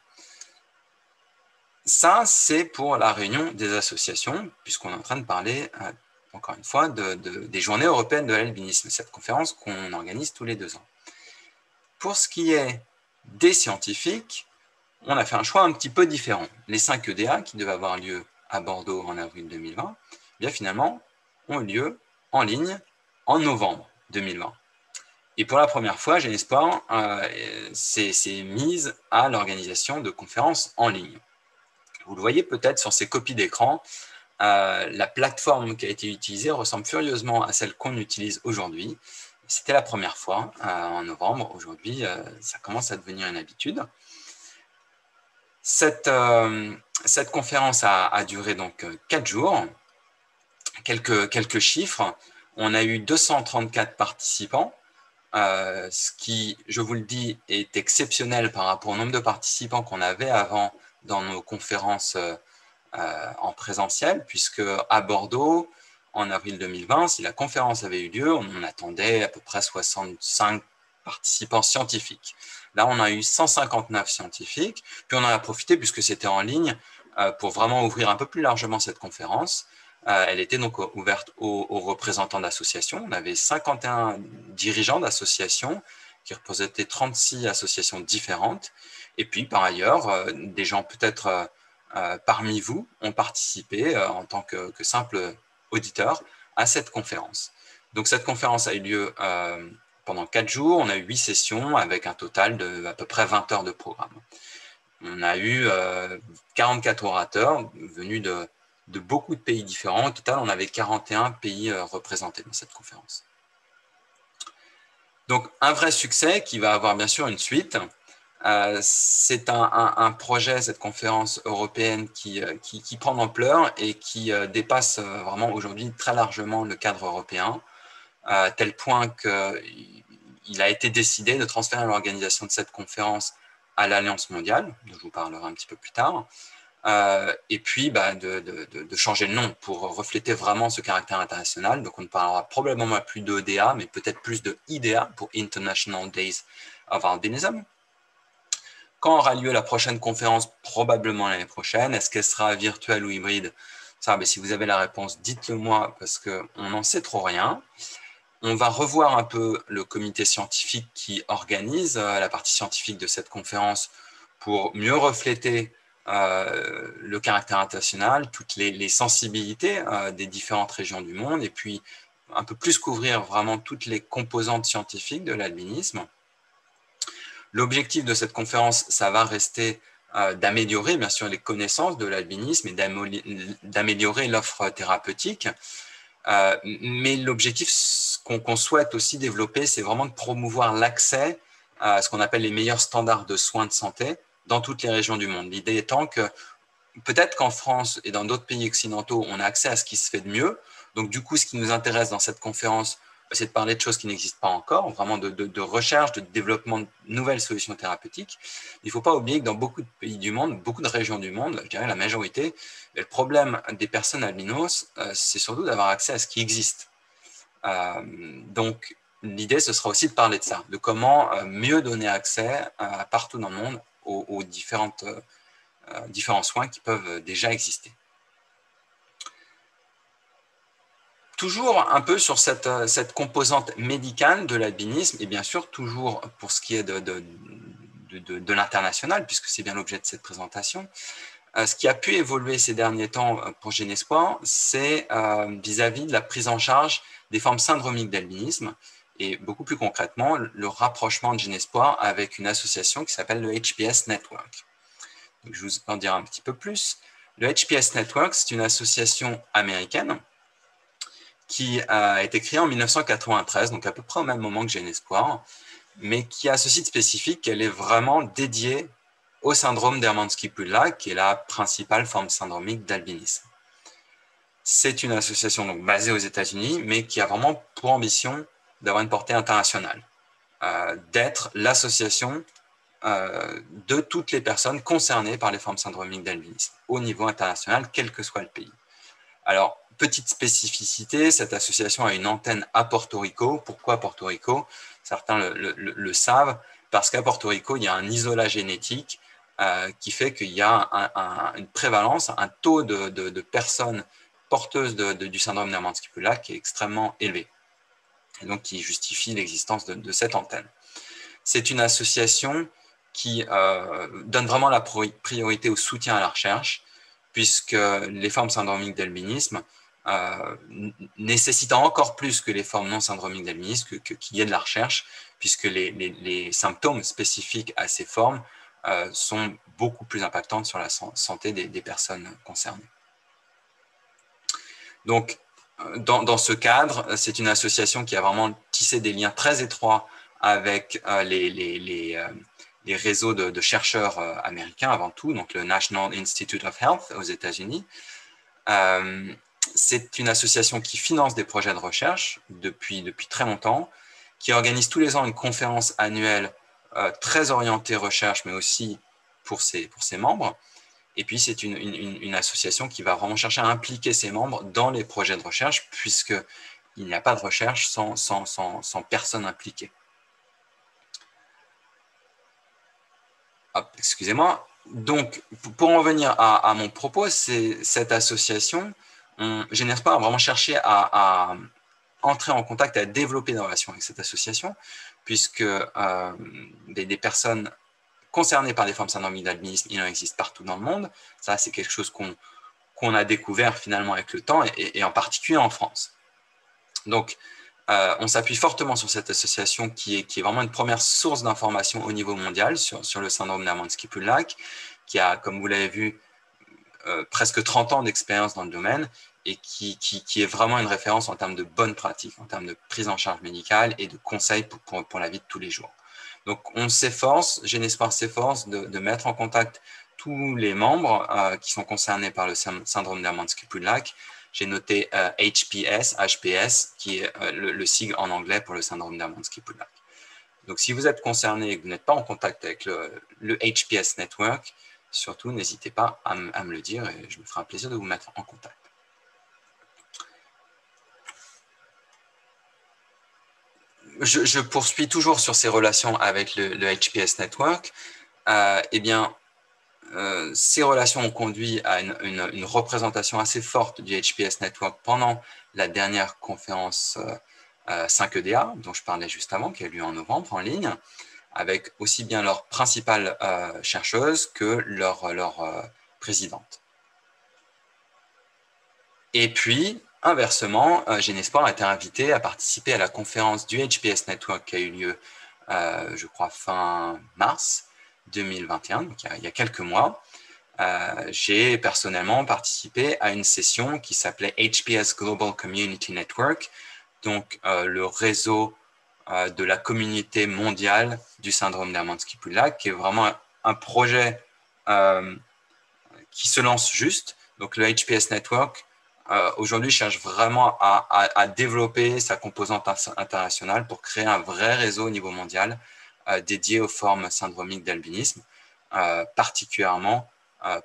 Ça, c'est pour la réunion des associations, puisqu'on est en train de parler, encore une fois, des journées européennes de l'albinisme, cette conférence qu'on organise tous les 2 ans. Pour ce qui est des scientifiques, on a fait un choix un petit peu différent. Les 5 EDA qui devaient avoir lieu à Bordeaux en avril 2020, bien finalement, ont eu lieu en ligne en novembre 2020. Et pour la première fois, Genespoir s'est mise à l'organisation de conférences en ligne. Vous le voyez peut-être sur ces copies d'écran, la plateforme qui a été utilisée ressemble furieusement à celle qu'on utilise aujourd'hui. C'était la première fois en novembre. Aujourd'hui, ça commence à devenir une habitude. Cette conférence a duré donc 4 jours. Quelques chiffres. On a eu 234 participants, ce qui, je vous le dis, est exceptionnel par rapport au nombre de participants qu'on avait avant dans nos conférences en présentiel, puisque à Bordeaux, en avril 2020, si la conférence avait eu lieu, on attendait à peu près 65 participants scientifiques. Là, on a eu 159 scientifiques, puis on en a profité, puisque c'était en ligne, pour vraiment ouvrir un peu plus largement cette conférence. Elle était donc ouverte aux représentants d'associations. On avait 51 dirigeants d'associations qui représentaient 36 associations différentes. Et puis, par ailleurs, des gens peut-être parmi vous ont participé en tant que simple auditeur à cette conférence. Donc, cette conférence a eu lieu pendant 4 jours. On a eu 8 sessions avec un total de à peu près 20 heures de programme. On a eu 44 orateurs venus de beaucoup de pays différents. Au total, on avait 41 pays représentés dans cette conférence. Donc, un vrai succès qui va avoir bien sûr une suite. C'est un projet, cette conférence européenne, qui prend de l'ampleur et qui dépasse vraiment aujourd'hui très largement le cadre européen, à tel point qu'il a été décidé de transférer l'organisation de cette conférence à l'Alliance mondiale, dont je vous parlerai un petit peu plus tard, et puis de changer le nom pour refléter vraiment ce caractère international. Donc on ne parlera probablement plus d'EDA, mais peut-être plus de IDEA, pour International Days of Albinism. Quand aura lieu la prochaine conférence? Probablement l'année prochaine. Est-ce qu'elle sera virtuelle ou hybride? Ça, si vous avez la réponse, dites-le moi, parce qu'on n'en sait trop rien. On va revoir un peu le comité scientifique qui organise la partie scientifique de cette conférence pour mieux refléter le caractère international, toutes les sensibilités des différentes régions du monde, et puis un peu plus couvrir vraiment toutes les composantes scientifiques de l'albinisme. L'objectif de cette conférence, ça va rester d'améliorer bien sûr les connaissances de l'albinisme et d'améliorer l'offre thérapeutique. Mais l'objectif qu'on souhaite aussi développer, c'est vraiment de promouvoir l'accès à ce qu'on appelle les meilleurs standards de soins de santé dans toutes les régions du monde. L'idée étant que peut-être qu'en France et dans d'autres pays occidentaux, on a accès à ce qui se fait de mieux. Donc du coup, ce qui nous intéresse dans cette conférence, c'est de parler de choses qui n'existent pas encore, vraiment de recherche, de développement de nouvelles solutions thérapeutiques. Il ne faut pas oublier que dans beaucoup de pays du monde, beaucoup de régions du monde, je dirais la majorité, le problème des personnes albinos, c'est surtout d'avoir accès à ce qui existe. Donc, l'idée, ce sera aussi de parler de ça, de comment mieux donner accès partout dans le monde aux différents soins qui peuvent déjà exister. Toujours un peu sur cette composante médicale de l'albinisme, et bien sûr toujours pour ce qui est de l'international, puisque c'est bien l'objet de cette présentation. Ce qui a pu évoluer ces derniers temps pour Genespoir, c'est vis-à-vis de la prise en charge des formes syndromiques d'albinisme, et beaucoup plus concrètement, le rapprochement de Genespoir avec une association qui s'appelle le HPS Network. Donc, je vous en dirai un petit peu plus. Le HPS Network, c'est une association américaine qui a été créée en 1993, donc à peu près au même moment que Genespoir, mais qui a ceci de spécifique qu'elle est vraiment dédiée au syndrome d'Hermansky-Pudlak, qui est la principale forme syndromique d'albinisme. C'est une association donc basée aux États-Unis, mais qui a vraiment pour ambition d'avoir une portée internationale, d'être l'association de toutes les personnes concernées par les formes syndromiques d'albinisme, au niveau international, quel que soit le pays. Alors, petite spécificité, cette association a une antenne à Porto Rico. Pourquoi Porto Rico? Certains le savent, parce qu'à Porto Rico, il y a un isolat génétique qui fait qu'il y a une prévalence, un taux de personnes porteuses du syndrome d'Hermansky-Pudlak qui est extrêmement élevé, et donc qui justifie l'existence de cette antenne. C'est une association qui donne vraiment la priorité au soutien à la recherche, puisque les formes syndromiques d'albinisme nécessitant encore plus que les formes non syndromiques d'albinisme qu'il y ait de la recherche, puisque les symptômes spécifiques à ces formes sont beaucoup plus impactantes sur la santé des personnes concernées. Donc, dans ce cadre, c'est une association qui a vraiment tissé des liens très étroits avec les réseaux de chercheurs américains avant tout, donc le National Institute of Health aux États-Unis. C'est une association qui finance des projets de recherche depuis très longtemps, qui organise tous les ans une conférence annuelle très orientée recherche, mais aussi pour ses membres. Et puis, c'est une association qui va vraiment chercher à impliquer ses membres dans les projets de recherche, puisqu'il n'y a pas de recherche sans personne impliquée. Excusez-moi. Donc, pour en venir à mon propos, cette association Genespoir a vraiment cherché à entrer en contact et à développer des relations avec cette association, puisque des personnes concernées par des formes syndromiques d'albinisme, il en existe partout dans le monde. Ça, c'est quelque chose qu'on a découvert finalement avec le temps, et en particulier en France. Donc, on s'appuie fortement sur cette association qui est vraiment une première source d'information au niveau mondial sur le syndrome d'Hermansky-Pudlak, qui a, comme vous l'avez vu, presque 30 ans d'expérience dans le domaine, et qui est vraiment une référence en termes de bonnes pratiques, en termes de prise en charge médicale et de conseils pour la vie de tous les jours. Donc, on s'efforce, Genespoir s'efforce de mettre en contact tous les membres qui sont concernés par le syndrome d'Hermansky-Pudlak. J'ai noté HPS, qui est le sigle en anglais pour le syndrome d'Hermansky-Pudlak. Donc, si vous êtes concerné et que vous n'êtes pas en contact avec le HPS Network, surtout, n'hésitez pas à me le dire et je me ferai un plaisir de vous mettre en contact. Je poursuis toujours sur ces relations avec le HPS Network. Eh bien, ces relations ont conduit à une représentation assez forte du HPS Network pendant la dernière conférence 5EDA, dont je parlais juste avant, qui a eu lieu en novembre en ligne, avec aussi bien leur principale chercheuse que leur présidente. Et puis, inversement, Genespoir a été invité à participer à la conférence du HPS Network qui a eu lieu, je crois, fin mars 2021, donc il y a quelques mois. J'ai personnellement participé à une session qui s'appelait HPS Global Community Network, donc le réseau de la communauté mondiale du syndrome d'Hermansky-Pudlak, qui est vraiment un projet qui se lance juste. Donc le HPS Network, aujourd'hui, cherche vraiment à développer sa composante internationale pour créer un vrai réseau au niveau mondial dédié aux formes syndromiques d'albinisme, particulièrement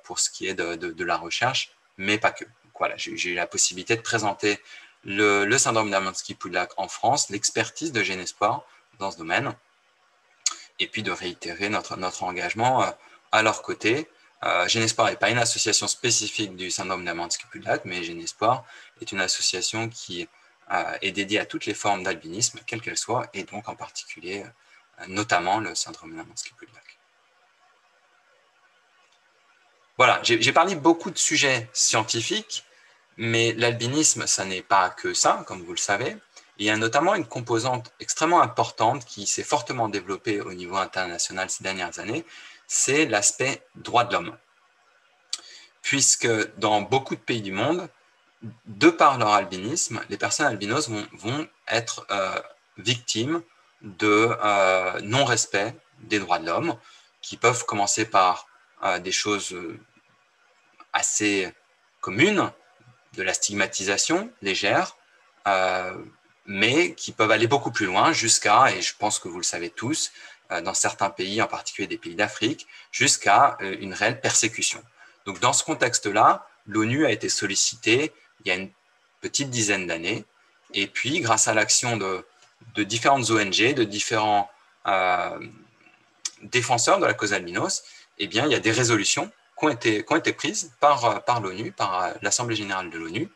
pour ce qui est de la recherche, mais pas que. Donc, voilà, j'ai eu la possibilité de présenter le syndrome d'Hermansky-Pudlak en France, l'expertise de Genespoir dans ce domaine, et puis de réitérer notre engagement à leur côté. Genespoir n'est pas une association spécifique du syndrome d'Hermansky-Pudlak, mais Genespoir est une association qui est dédiée à toutes les formes d'albinisme, quelles qu'elles soient, et donc en particulier, notamment le syndrome d'Hermansky-Pudlak. Voilà, j'ai parlé beaucoup de sujets scientifiques, mais l'albinisme, ça n'est pas que ça, comme vous le savez. Il y a notamment une composante extrêmement importante qui s'est fortement développée au niveau international ces dernières années, c'est l'aspect droit de l'homme. Puisque dans beaucoup de pays du monde, de par leur albinisme, les personnes albinos vont être victimes de non-respect des droits de l'homme, qui peuvent commencer par des choses assez communes, de la stigmatisation légère, mais qui peuvent aller beaucoup plus loin jusqu'à, et je pense que vous le savez tous, dans certains pays, en particulier des pays d'Afrique, jusqu'à une réelle persécution. Donc dans ce contexte-là, l'ONU a été sollicitée il y a une petite dizaine d'années, et puis grâce à l'action de différentes ONG, de différents défenseurs de la cause albinos, eh bien, il y a des résolutions qui ont été prises par l'ONU, par l'Assemblée générale de l'ONU,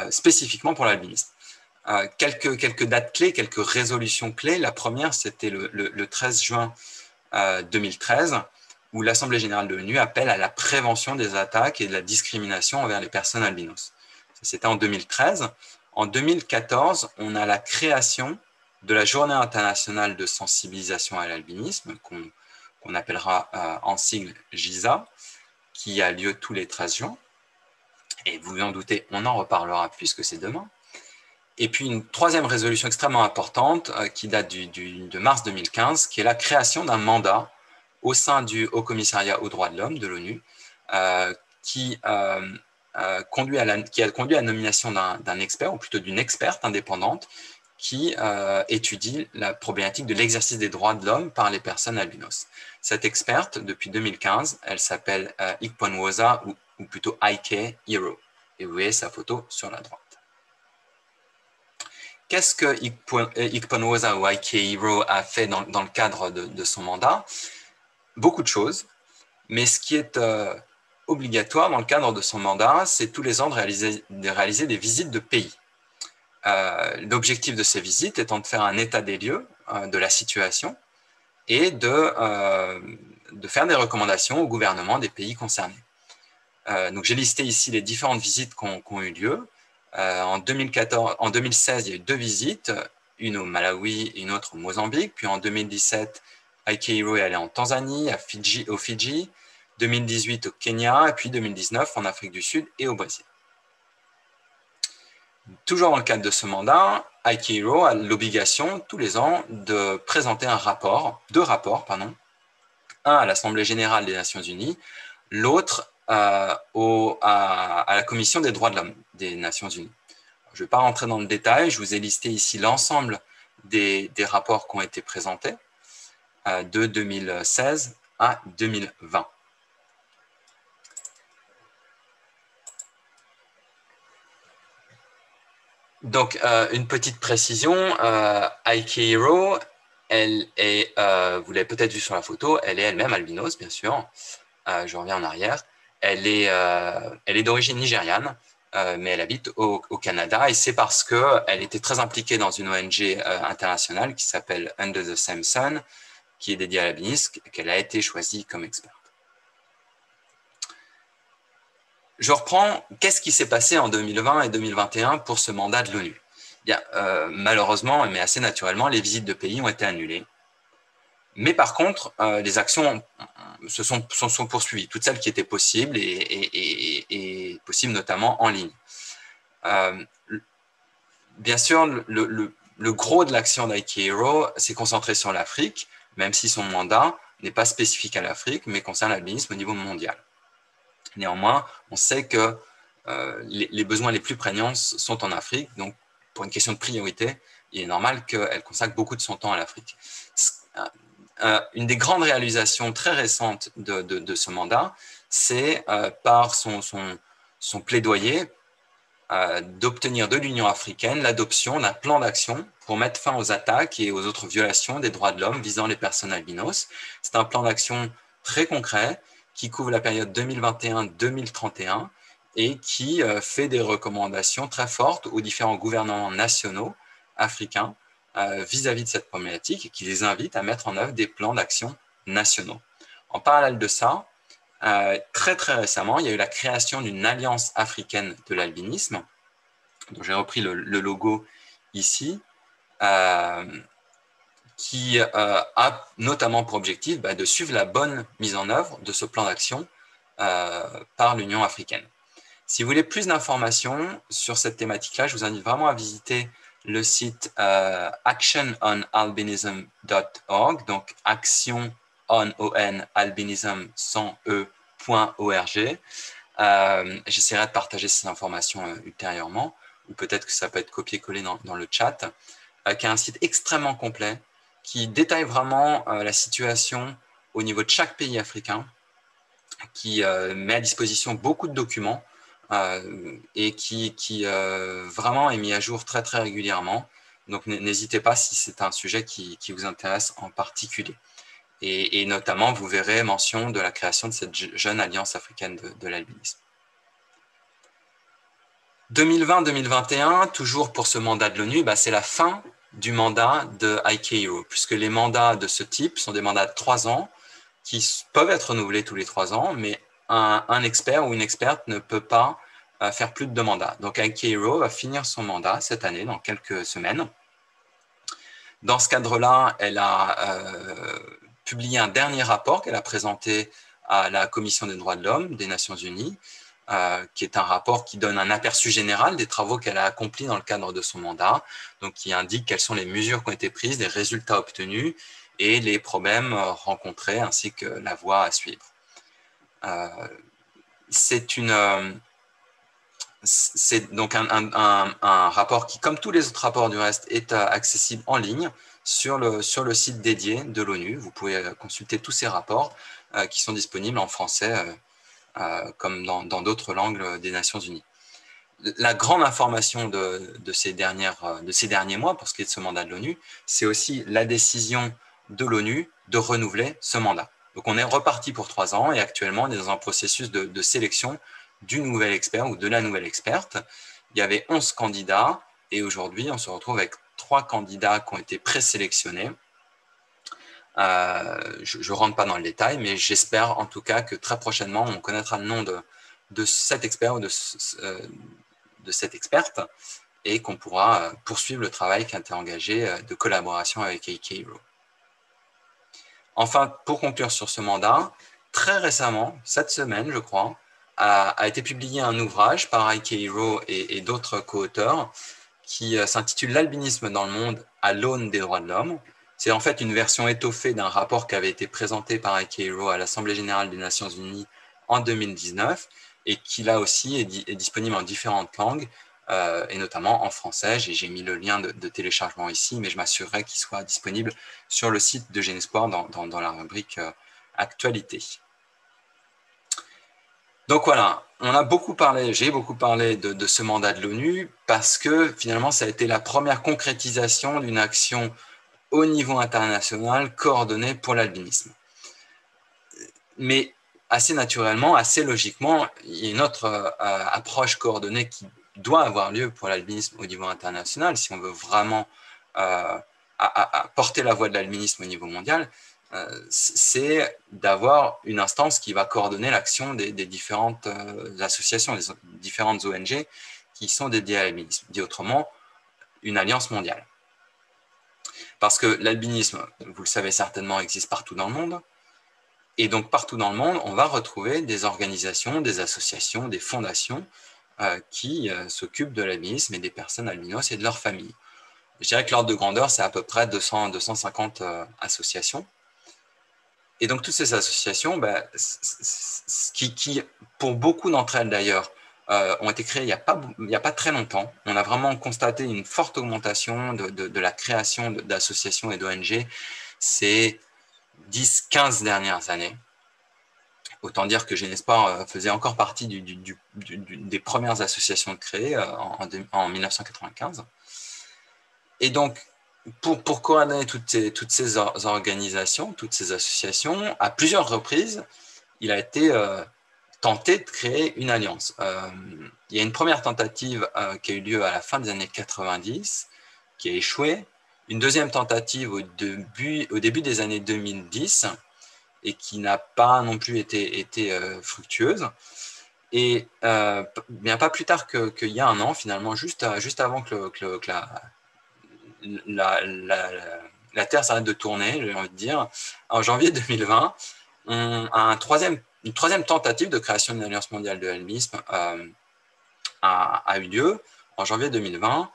spécifiquement pour l'albinisme. Quelques dates clés, quelques résolutions clés. La première, c'était le 13 juin 2013, où l'Assemblée générale de l'ONU appelle à la prévention des attaques et de la discrimination envers les personnes albinos. C'était en 2013. En 2014, on a la création de la Journée internationale de sensibilisation à l'albinisme, qu'on appellera en sigle GISA, qui a lieu tous les 13 juin. Et vous vous en doutez, on en reparlera puisque c'est demain. Et puis une troisième résolution extrêmement importante qui date de mars 2015, qui est la création d'un mandat au sein du Haut Commissariat aux droits de l'homme de l'ONU, qui a conduit à la nomination d'un expert, ou plutôt d'une experte indépendante, qui étudie la problématique de l'exercice des droits de l'homme par les personnes albinos. Cette experte, depuis 2015, elle s'appelle Ikponwosa, ou plutôt IK Hero. Et vous voyez sa photo sur la droite. Qu'est-ce que Ikponwosa ou IK Hero a fait dans le cadre de son mandat? Beaucoup de choses, mais ce qui est obligatoire dans le cadre de son mandat, c'est tous les ans de réaliser des visites de pays. L'objectif de ces visites étant de faire un état des lieux de la situation et de faire des recommandations au gouvernement des pays concernés. Donc j'ai listé ici les différentes visites qui ont eu lieu. En 2016, il y a eu 2 visites, une au Malawi et une autre au Mozambique. Puis en 2017, Heike Hiro est allé en Tanzanie, au Fidji, 2018 au Kenya, et puis 2019 en Afrique du Sud et au Brésil. Toujours dans le cadre de ce mandat, Heike Hiro a l'obligation tous les ans de présenter deux rapports, un à l'Assemblée générale des Nations unies, l'autre à la Commission des droits de l'homme des Nations unies. Je ne vais pas rentrer dans le détail, je vous ai listé ici l'ensemble des rapports qui ont été présentés de 2016 à 2020. Donc, une petite précision, Heike Hiro, elle est, vous l'avez peut-être vu sur la photo, elle est elle-même albinos, bien sûr. Je reviens en arrière. Elle est d'origine nigériane, mais elle habite au Canada, et c'est parce qu'elle était très impliquée dans une ONG internationale qui s'appelle Under the Same Sun, qui est dédiée à l'albinisme, qu'elle a été choisie comme experte. Je reprends, qu'est-ce qui s'est passé en 2020 et 2021 pour ce mandat de l'ONU? Malheureusement, mais assez naturellement, les visites de pays ont été annulées. Mais par contre, les actions se sont poursuivies, toutes celles qui étaient possibles et possibles notamment en ligne. Bien sûr, le gros de l'action d'Heike Hiro s'est concentré sur l'Afrique, même si son mandat n'est pas spécifique à l'Afrique, mais concerne l'albinisme au niveau mondial. Néanmoins, on sait que les besoins les plus prégnants sont en Afrique, donc pour une question de priorité, il est normal qu'elle consacre beaucoup de son temps à l'Afrique. Une des grandes réalisations très récentes de ce mandat, c'est par son plaidoyer d'obtenir de l'Union africaine l'adoption d'un plan d'action pour mettre fin aux attaques et aux autres violations des droits de l'homme visant les personnes albinos. C'est un plan d'action très concret qui couvre la période 2021-2031 et qui fait des recommandations très fortes aux différents gouvernements nationaux africains vis-à-vis de cette problématique et qui les invite à mettre en œuvre des plans d'action nationaux. En parallèle de ça, très récemment, il y a eu la création d'une alliance africaine de l'albinisme, dont j'ai repris le logo ici, qui a notamment pour objectif de suivre la bonne mise en œuvre de ce plan d'action par l'Union africaine. Si vous voulez plus d'informations sur cette thématique-là, je vous invite vraiment à visiter le site actiononalbinism.org, donc action albinism sans e.org. J'essaierai de partager ces informations ultérieurement, ou peut-être que ça peut être copié-collé dans le chat, qui est un site extrêmement complet, qui détaille vraiment la situation au niveau de chaque pays africain, qui met à disposition beaucoup de documents et qui vraiment est mis à jour très régulièrement. Donc n'hésitez pas si c'est un sujet qui vous intéresse en particulier. Et notamment, vous verrez mention de la création de cette jeune alliance africaine de l'albinisme. 2020-2021, toujours pour ce mandat de l'ONU, c'est la fin du mandat de Heike Hiro, puisque les mandats de ce type sont des mandats de 3 ans qui peuvent être renouvelés tous les 3 ans, mais un expert ou une experte ne peut pas faire plus de 2 mandats. Donc Heike Hiro va finir son mandat cette année, dans quelques semaines. Dans ce cadre-là, elle a publié un dernier rapport qu'elle a présenté à la Commission des droits de l'homme des Nations unies, qui est un rapport qui donne un aperçu général des travaux qu'elle a accomplis dans le cadre de son mandat, donc qui indique quelles sont les mesures qui ont été prises, les résultats obtenus et les problèmes rencontrés, ainsi que la voie à suivre. C'est donc un rapport qui, comme tous les autres rapports du reste, est accessible en ligne sur le site dédié de l'ONU. Vous pouvez consulter tous ces rapports qui sont disponibles en français comme dans d'autres langues des Nations unies. La grande information de ces derniers mois, pour ce qui est de ce mandat de l'ONU, c'est aussi la décision de l'ONU de renouveler ce mandat. Donc, on est reparti pour 3 ans et actuellement, on est dans un processus de sélection du nouvel expert ou de la nouvelle experte. Il y avait 11 candidats et aujourd'hui, on se retrouve avec 3 candidats qui ont été présélectionnés. Je ne rentre pas dans le détail, mais j'espère en tout cas que très prochainement, on connaîtra le nom de cet expert ou de cette experte et qu'on pourra poursuivre le travail qui a été engagé de collaboration avec IKERO. Enfin, pour conclure sur ce mandat, très récemment, cette semaine, je crois, a été publié un ouvrage par IKERO et d'autres co-auteurs qui s'intitule « L'albinisme dans le monde à l'aune des droits de l'homme ». C'est en fait une version étoffée d'un rapport qui avait été présenté par IKERO à l'Assemblée générale des Nations unies en 2019 et qui là aussi est disponible en différentes langues et notamment en français. J'ai mis le lien de téléchargement ici, mais je m'assurerai qu'il soit disponible sur le site de Genespoir dans la rubrique Actualité. Donc voilà, j'ai beaucoup parlé de ce mandat de l'ONU parce que finalement ça a été la première concrétisation d'une action au niveau international coordonnée pour l'albinisme. Mais assez naturellement, assez logiquement, il y a une autre approche coordonnée qui doit avoir lieu pour l'albinisme au niveau international si on veut vraiment porter la voix de l'albinisme au niveau mondial. C'est d'avoir une instance qui va coordonner l'action des différentes associations, des différentes ONG qui sont dédiées à l'albinisme. Dit autrement, une alliance mondiale. Parce que l'albinisme, vous le savez certainement, existe partout dans le monde. Et donc, partout dans le monde, on va retrouver des organisations, des associations, des fondations qui s'occupent de l'albinisme et des personnes albinos et de leurs familles. Je dirais que l'ordre de grandeur, c'est à peu près 200-250 associations. Et donc, toutes ces associations, qui pour beaucoup d'entre elles d'ailleurs, ont été créées il n'y a pas très longtemps. On a vraiment constaté une forte augmentation de la création d'associations et d'ONG ces 10-15 dernières années. Autant dire que Genespoir faisait encore partie des premières associations créées en 1995. Et donc, pour coordonner toutes ces organisations, toutes ces associations, à plusieurs reprises, il a été tenté de créer une alliance. Il y a une première tentative qui a eu lieu à la fin des années 90, qui a échoué. Une deuxième tentative au début des années 2010 et qui n'a pas non plus été fructueuse. Et bien pas plus tard qu'il y a un an, finalement, juste avant que la Terre s'arrête de tourner, j'ai envie de dire, en janvier 2020, une troisième tentative de création d'une alliance mondiale de l'albinisme a eu lieu en janvier 2020,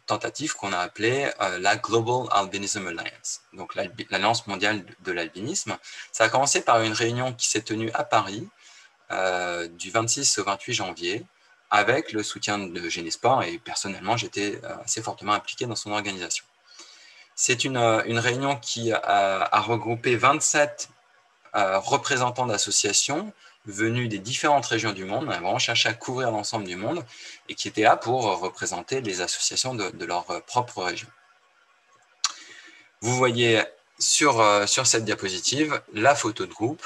tentative qu'on a appelée la Global Albinism Alliance, donc l'Alliance mondiale de l'albinisme. Ça a commencé par une réunion qui s'est tenue à Paris du 26 au 28 janvier avec le soutien de Genespoir et personnellement j'étais assez fortement impliqué dans son organisation. C'est une réunion qui a regroupé 27 représentants d'associations venus des différentes régions du monde. On a vraiment cherché à couvrir l'ensemble du monde et qui étaient là pour représenter les associations de leur propre région. Vous voyez sur cette diapositive la photo de groupe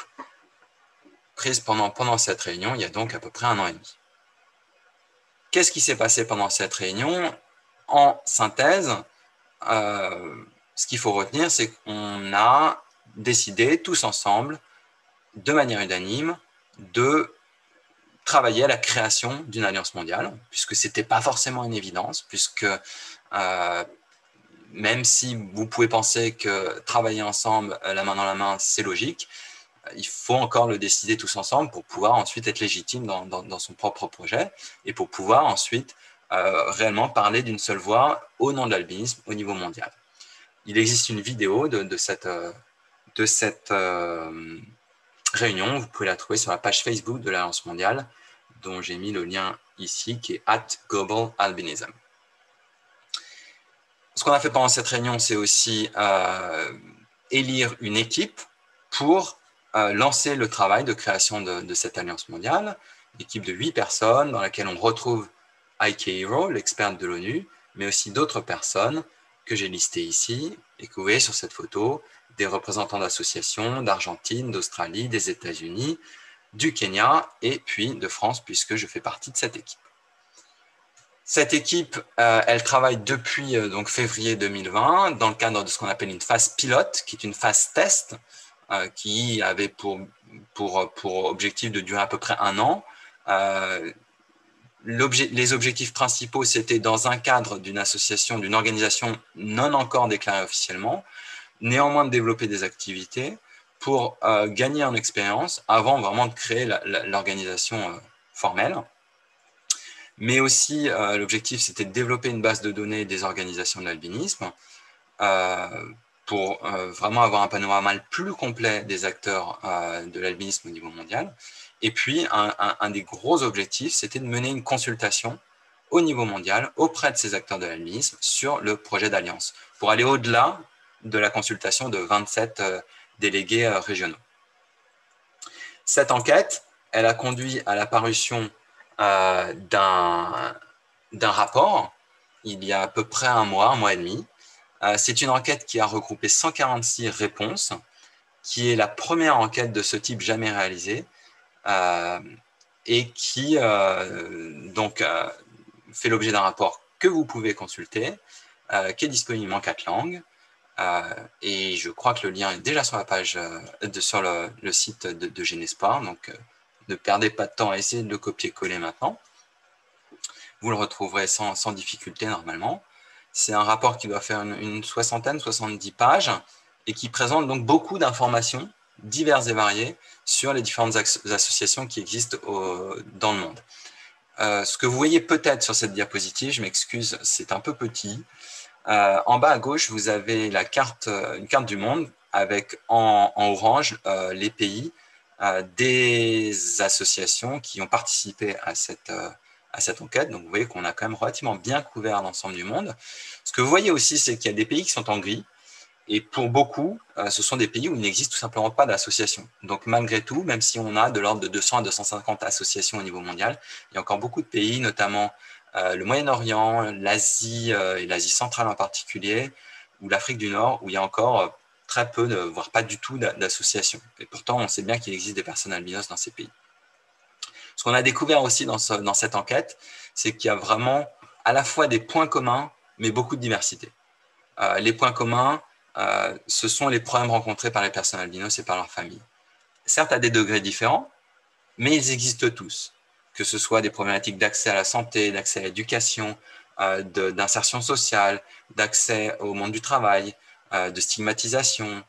prise pendant cette réunion, il y a donc à peu près 1 an et demi. Qu'est-ce qui s'est passé pendant cette réunion? En synthèse, ce qu'il faut retenir, c'est qu'on a décidé tous ensemble, de manière unanime, de travailler à la création d'une alliance mondiale, puisque ce n'était pas forcément une évidence, puisque même si vous pouvez penser que travailler ensemble, la main dans la main, c'est logique, il faut encore le décider tous ensemble pour pouvoir ensuite être légitime dans son propre projet et pour pouvoir ensuite réellement parler d'une seule voix au nom de l'albinisme au niveau mondial. Il existe une vidéo de cette réunion, vous pouvez la trouver sur la page Facebook de l'Alliance mondiale, dont j'ai mis le lien ici, qui est @globalalbinism. Ce qu'on a fait pendant cette réunion, c'est aussi élire une équipe pour lancer le travail de création de cette alliance mondiale, une équipe de 8 personnes dans laquelle on retrouve IKERO, l'experte de l'ONU, mais aussi d'autres personnes que j'ai listées ici et que vous voyez sur cette photo, des représentants d'associations d'Argentine, d'Australie, des États-Unis, du Kenya et puis de France, puisque je fais partie de cette équipe. Cette équipe, elle travaille depuis donc février 2020 dans le cadre de ce qu'on appelle une phase pilote, qui est une phase test, qui avait pour objectif de durer à peu près 1 an. Les objectifs principaux, c'était dans un cadre d'une association, d'une organisation non encore déclarée officiellement, néanmoins de développer des activités pour gagner en expérience avant vraiment de créer l'organisation formelle. Mais aussi, l'objectif, c'était de développer une base de données des organisations de l'albinisme pour vraiment avoir un panorama le plus complet des acteurs de l'albinisme au niveau mondial. Et puis, un des gros objectifs, c'était de mener une consultation au niveau mondial auprès de ces acteurs de l'albinisme sur le projet d'alliance, pour aller au-delà de la consultation de 27 délégués régionaux. Cette enquête, elle a conduit à la parution d'un rapport il y a à peu près un mois et demi. C'est une enquête qui a regroupé 146 réponses, qui est la première enquête de ce type jamais réalisée et qui fait l'objet d'un rapport que vous pouvez consulter, qui est disponible en 4 langues. Et je crois que le lien est déjà sur la page, sur le site de Genespoir, donc ne perdez pas de temps à essayer de le copier-coller maintenant. Vous le retrouverez sans difficulté normalement. C'est un rapport qui doit faire une 70 pages et qui présente donc beaucoup d'informations diverses et variées sur les différentes associations qui existent dans le monde. Ce que vous voyez peut-être sur cette diapositive, je m'excuse, c'est un peu petit. En bas à gauche, vous avez une carte du monde avec en orange les pays des associations qui ont participé à cette enquête. Donc, vous voyez qu'on a quand même relativement bien couvert l'ensemble du monde. Ce que vous voyez aussi, c'est qu'il y a des pays qui sont en gris. Et pour beaucoup, ce sont des pays où il n'existe tout simplement pas d'association. Donc, malgré tout, même si on a de l'ordre de 200 à 250 associations au niveau mondial, il y a encore beaucoup de pays, notamment le Moyen-Orient, l'Asie et l'Asie centrale en particulier, ou l'Afrique du Nord, où il y a encore très peu, voire pas du tout d'associations. Et pourtant, on sait bien qu'il existe des personnes albinos dans ces pays. Ce qu'on a découvert aussi dans cette enquête, c'est qu'il y a vraiment à la fois des points communs, mais beaucoup de diversité. Les points communs, ce sont les problèmes rencontrés par les personnes albinos et par leurs familles. Certes, à des degrés différents, mais ils existent tous. Que ce soit des problématiques d'accès à la santé, d'accès à l'éducation, d'insertion sociale, d'accès au monde du travail, de stigmatisation.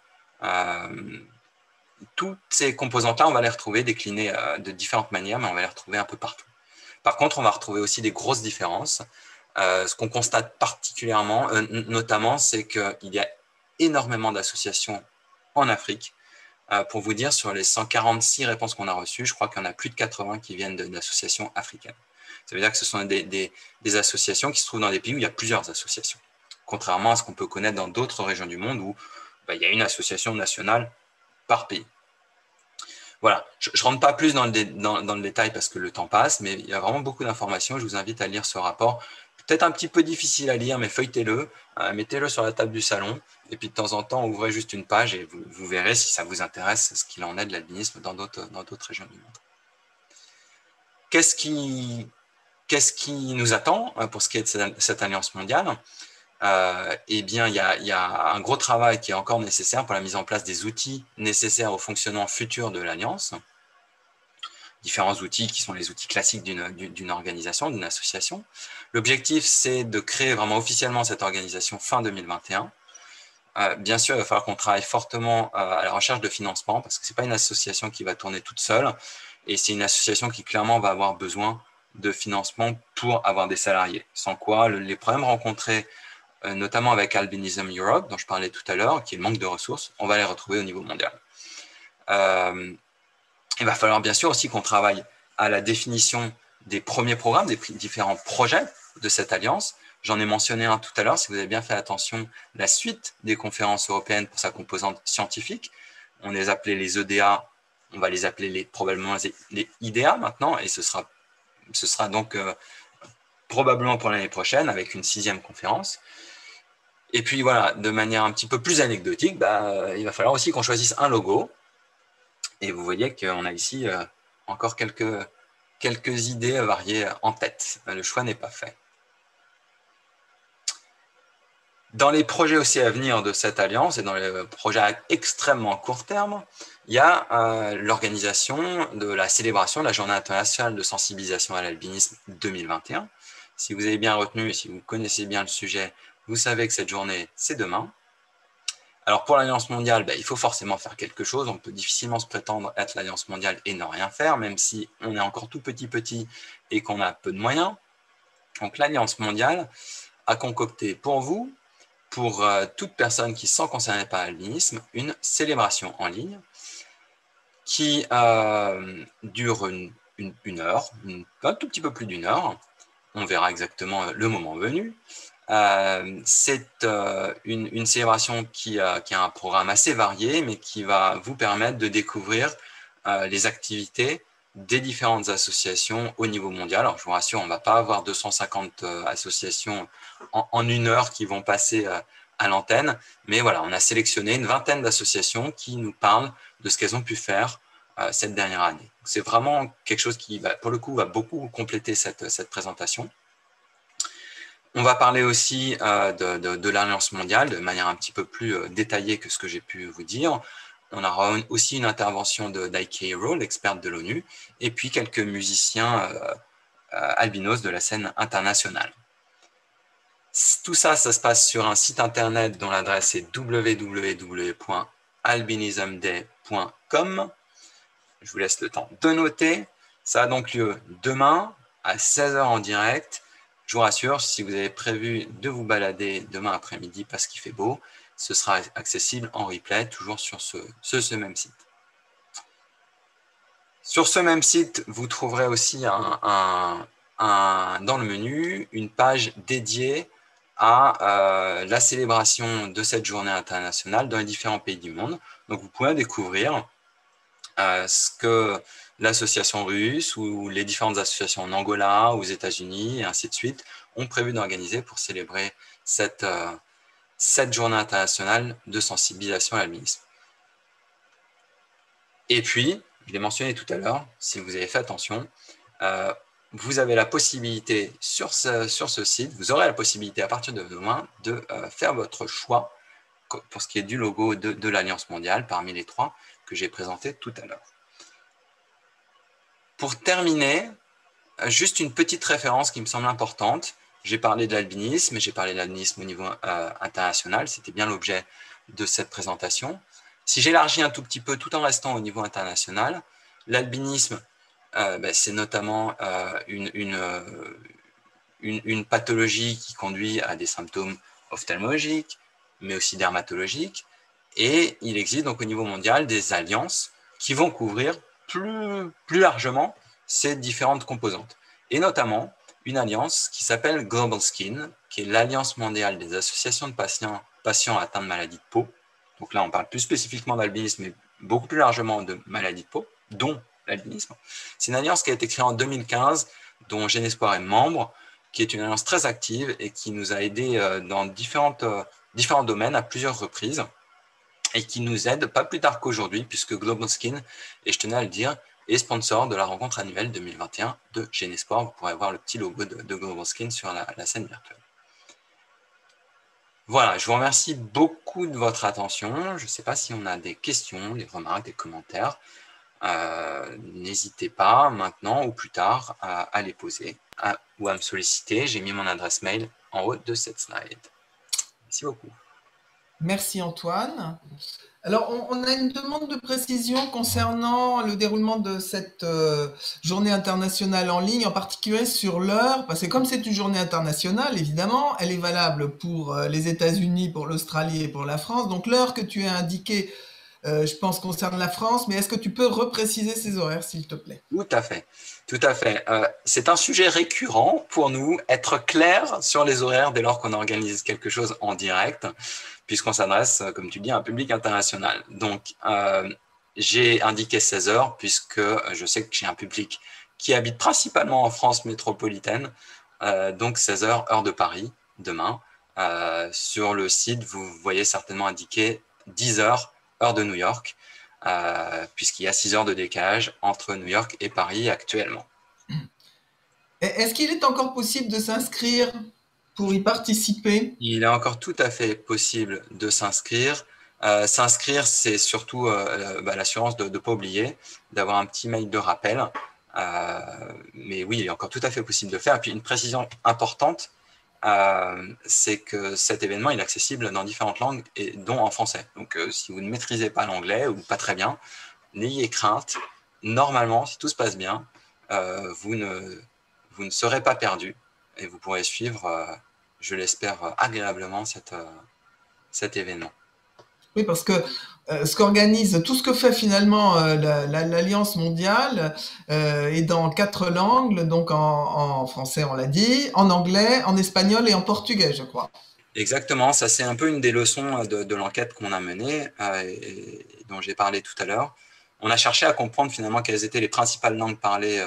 Toutes ces composantes-là, on va les retrouver déclinées de différentes manières, mais on va les retrouver un peu partout. Par contre, on va retrouver aussi des grosses différences. Ce qu'on constate particulièrement, notamment, c'est qu'il y a énormément d'associations en Afrique. Pour vous dire, sur les 146 réponses qu'on a reçues, je crois qu'il y en a plus de 80 qui viennent d'associations africaines. Ça veut dire que ce sont des associations qui se trouvent dans des pays où il y a plusieurs associations, contrairement à ce qu'on peut connaître dans d'autres régions du monde où il y a une association nationale par pays. Voilà, je ne rentre pas plus dans le détail parce que le temps passe, mais il y a vraiment beaucoup d'informations. Je vous invite à lire ce rapport. Peut-être un petit peu difficile à lire, mais feuilletez-le, mettez-le sur la table du salon, et puis de temps en temps, ouvrez juste une page et vous verrez si ça vous intéresse ce qu'il en est de l'albinisme dans d'autres régions du monde. Qu'est-ce qui nous attend pour ce qui est de cette alliance mondiale? Eh bien, il y a un gros travail qui est encore nécessaire pour la mise en place des outils nécessaires au fonctionnement futur de l'Alliance. Différents outils qui sont les outils classiques d'une organisation, d'une association. L'objectif, c'est de créer vraiment officiellement cette organisation fin 2021. Bien sûr, il va falloir qu'on travaille fortement à la recherche de financement parce que ce n'est pas une association qui va tourner toute seule et c'est une association qui clairement va avoir besoin de financement pour avoir des salariés. Sans quoi, les problèmes rencontrés notamment avec Albinism Europe, dont je parlais tout à l'heure, qui est le manque de ressources, on va les retrouver au niveau mondial. Il va falloir bien sûr aussi qu'on travaille à la définition des premiers programmes, des différents projets de cette alliance. J'en ai mentionné un tout à l'heure, si vous avez bien fait attention, la suite des conférences européennes pour sa composante scientifique. On les appelait les EDA, on va les appeler probablement les IDA maintenant, et ce sera donc probablement pour l'année prochaine avec une 6e conférence. Et puis voilà, de manière un petit peu plus anecdotique, il va falloir aussi qu'on choisisse un logo. Et vous voyez qu'on a ici encore quelques idées variées en tête. Le choix n'est pas fait. Dans les projets aussi à venir de cette alliance et dans les projets à extrêmement court terme, il y a l'organisation de la célébration de la Journée internationale de sensibilisation à l'albinisme 2021. Si vous avez bien retenu et si vous connaissez bien le sujet, vous savez que cette journée, c'est demain. Alors pour l'Alliance mondiale, il faut forcément faire quelque chose. On peut difficilement se prétendre être l'Alliance mondiale et ne rien faire, même si on est encore tout petit et qu'on a peu de moyens. Donc l'Alliance mondiale a concocté pour vous, pour toute personne qui ne sont concernées par l'albinisme, une célébration en ligne qui dure une heure, un tout petit peu plus d'une heure. On verra exactement le moment venu. C'est une célébration qui a un programme assez varié, mais qui va vous permettre de découvrir les activités des différentes associations au niveau mondial. Alors, je vous rassure, on ne va pas avoir 250 associations en une heure qui vont passer à l'antenne, mais voilà, on a sélectionné une vingtaine d'associations qui nous parlent de ce qu'elles ont pu faire cette dernière année. C'est vraiment quelque chose qui, pour le coup, va beaucoup compléter cette présentation. On va parler aussi de l'Alliance mondiale de manière un petit peu plus détaillée que ce que j'ai pu vous dire. On aura aussi une intervention d'Aikeiro, l'experte de l'ONU, et puis quelques musiciens albinos de la scène internationale. Tout ça, ça se passe sur un site internet dont l'adresse est www.albinismday.com. Je vous laisse le temps de noter. Ça a donc lieu demain à 16 h en direct. Je vous rassure, si vous avez prévu de vous balader demain après-midi parce qu'il fait beau, ce sera accessible en replay, toujours sur ce même site. Sur ce même site, vous trouverez aussi dans le menu une page dédiée à la célébration de cette journée internationale dans les différents pays du monde. Donc, vous pouvez découvrir ce que l'association russe ou les différentes associations en Angola, aux États-Unis et ainsi de suite ont prévu d'organiser pour célébrer cette journée internationale de sensibilisation à l'albinisme. Et puis, je l'ai mentionné tout à l'heure, si vous avez fait attention, vous avez la possibilité sur ce site, vous aurez la possibilité à partir de demain de faire votre choix pour ce qui est du logo de l'Alliance mondiale parmi les 3 que j'ai présentés tout à l'heure. Pour terminer, juste une petite référence qui me semble importante. J'ai parlé de l'albinisme, j'ai parlé de l'albinisme au niveau international, c'était bien l'objet de cette présentation. Si j'élargis un tout petit peu tout en restant au niveau international, l'albinisme, c'est notamment une pathologie qui conduit à des symptômes ophtalmologiques, mais aussi dermatologiques. Et il existe donc au niveau mondial des alliances qui vont couvrir plus largement ces différentes composantes. Et notamment une alliance qui s'appelle Global Skin, qui est l'Alliance mondiale des associations de patients atteints de maladies de peau. Donc là, on parle plus spécifiquement d'albinisme, mais beaucoup plus largement de maladies de peau, dont l'albinisme. C'est une alliance qui a été créée en 2015, dont Genespoir est membre, qui est une alliance très active et qui nous a aidés dans différents domaines à plusieurs reprises et qui nous aide pas plus tard qu'aujourd'hui, puisque Global Skin, et je tenais à le dire, est sponsor de la rencontre annuelle 2021 de Genespoir. Vous pourrez voir le petit logo de Global Skin sur la scène virtuelle. Voilà, je vous remercie beaucoup de votre attention. Je ne sais pas si on a des questions, des remarques, des commentaires. N'hésitez pas maintenant ou plus tard à les poser ou à me solliciter. J'ai mis mon adresse mail en haut de cette slide. Merci beaucoup.
Merci Antoine. Alors, on a une demande de précision concernant le déroulement de cette journée internationale en ligne, en particulier sur l'heure, parce que comme c'est une journée internationale, évidemment, elle est valable pour les États-Unis, pour l'Australie et pour la France. Donc, l'heure que tu as indiquée, je pense, concerne la France, mais est-ce que tu peux repréciser ces horaires, s'il te plaît?
Tout à fait, tout à fait. C'est un sujet récurrent pour nous, être clair sur les horaires dès lors qu'on organise quelque chose en direct, puisqu'on s'adresse, comme tu dis, à un public international. Donc, j'ai indiqué 16 heures, puisque je sais que j'ai un public qui habite principalement en France métropolitaine, donc 16 heures, heure de Paris, demain. Sur le site, vous voyez certainement indiqué 10 heures, heure de New York, puisqu'il y a 6 heures de décalage entre New York et Paris actuellement.
Est-ce qu'il est encore possible de s'inscrire pour y participer?
Il est encore tout à fait possible de s'inscrire. S'inscrire, c'est surtout l'assurance de ne pas oublier, d'avoir un petit mail de rappel. Mais oui, il est encore tout à fait possible de le faire. Et puis une précision importante, c'est que cet événement il est accessible dans différentes langues, et dont en français. Donc si vous ne maîtrisez pas l'anglais ou pas très bien, n'ayez crainte. Normalement, si tout se passe bien, vous ne serez pas perdu et vous pourrez suivre, je l'espère, agréablement cet événement.
Oui, parce que ce qu'organise, tout ce que fait finalement l'Alliance mondiale est dans 4 langues, donc en français, on l'a dit, en anglais, en espagnol et en portugais, je crois.
Exactement, ça c'est un peu une des leçons de l'enquête qu'on a menée et dont j'ai parlé tout à l'heure. On a cherché à comprendre finalement quelles étaient les principales langues parlées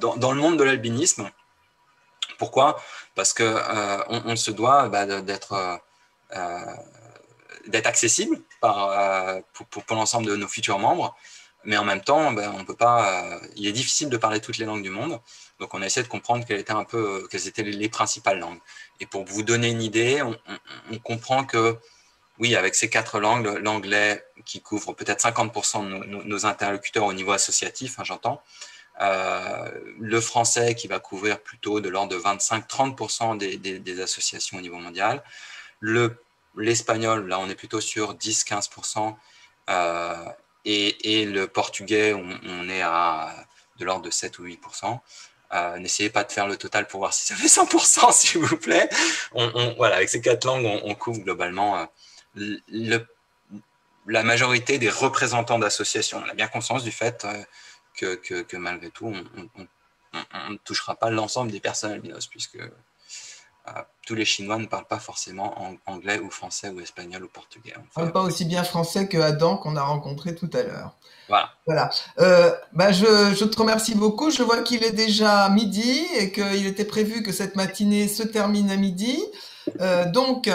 dans le monde de l'albinisme. Pourquoi? Parce qu'on se doit d'être accessible pour l'ensemble de nos futurs membres, mais en même temps, on peut pas, il est difficile de parler toutes les langues du monde, donc on a essayé de comprendre quelles étaient les principales langues. Et pour vous donner une idée, on comprend que, oui, avec ces 4 langues, l'anglais qui couvre peut-être 50% de nos interlocuteurs au niveau associatif, hein, j'entends, le français qui va couvrir plutôt de l'ordre de 25-30% des associations au niveau mondial, l'espagnol, là on est plutôt sur 10-15%, et le portugais, on est à de l'ordre de 7 ou 8%. N'essayez pas de faire le total pour voir si ça fait 100%, s'il vous plaît. Voilà, avec ces 4 langues, on couvre globalement la majorité des représentants d'associations. On a bien conscience du fait que malgré tout, on ne touchera pas l'ensemble des personnes albinos, puisque tous les Chinois ne parlent pas forcément anglais ou français ou espagnol ou portugais.
On ne parle pas aussi bien français que Adam qu'on a rencontré tout à l'heure.
Voilà.
Je te remercie beaucoup. Je vois qu'il est déjà midi et qu'il était prévu que cette matinée se termine à midi. Donc,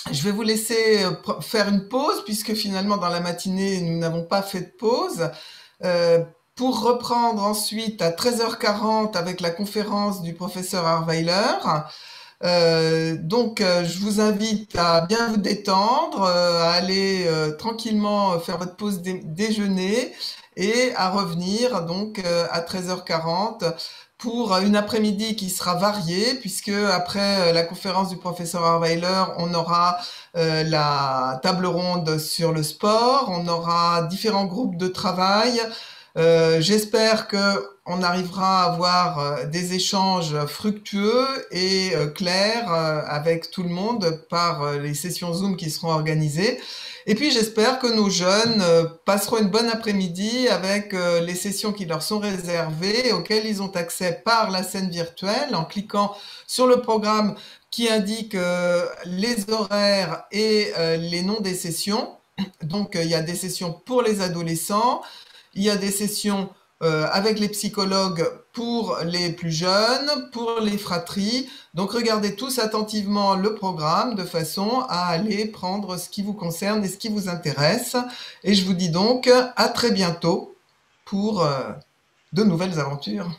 je vais vous laisser faire une pause, puisque finalement, dans la matinée, nous n'avons pas fait de pause. Pour reprendre ensuite à 13h40 avec la conférence du professeur Harweiler. Je vous invite à bien vous détendre, à aller tranquillement faire votre pause déjeuner et à revenir donc à 13h40 pour une après-midi qui sera variée, puisque après la conférence du professeur Harweiler, on aura la table ronde sur le sport, on aura différents groupes de travail. J'espère qu'on arrivera à avoir des échanges fructueux et clairs avec tout le monde par les sessions Zoom qui seront organisées. Et puis j'espère que nos jeunes passeront une bonne après-midi avec les sessions qui leur sont réservées, auxquelles ils ont accès par la scène virtuelle en cliquant sur le programme qui indique les horaires et les noms des sessions. Donc il y a des sessions pour les adolescents, il y a des sessions avec les psychologues pour les plus jeunes, pour les fratries. Donc regardez tous attentivement le programme de façon à aller prendre ce qui vous concerne et ce qui vous intéresse. Et je vous dis donc à très bientôt pour de nouvelles aventures.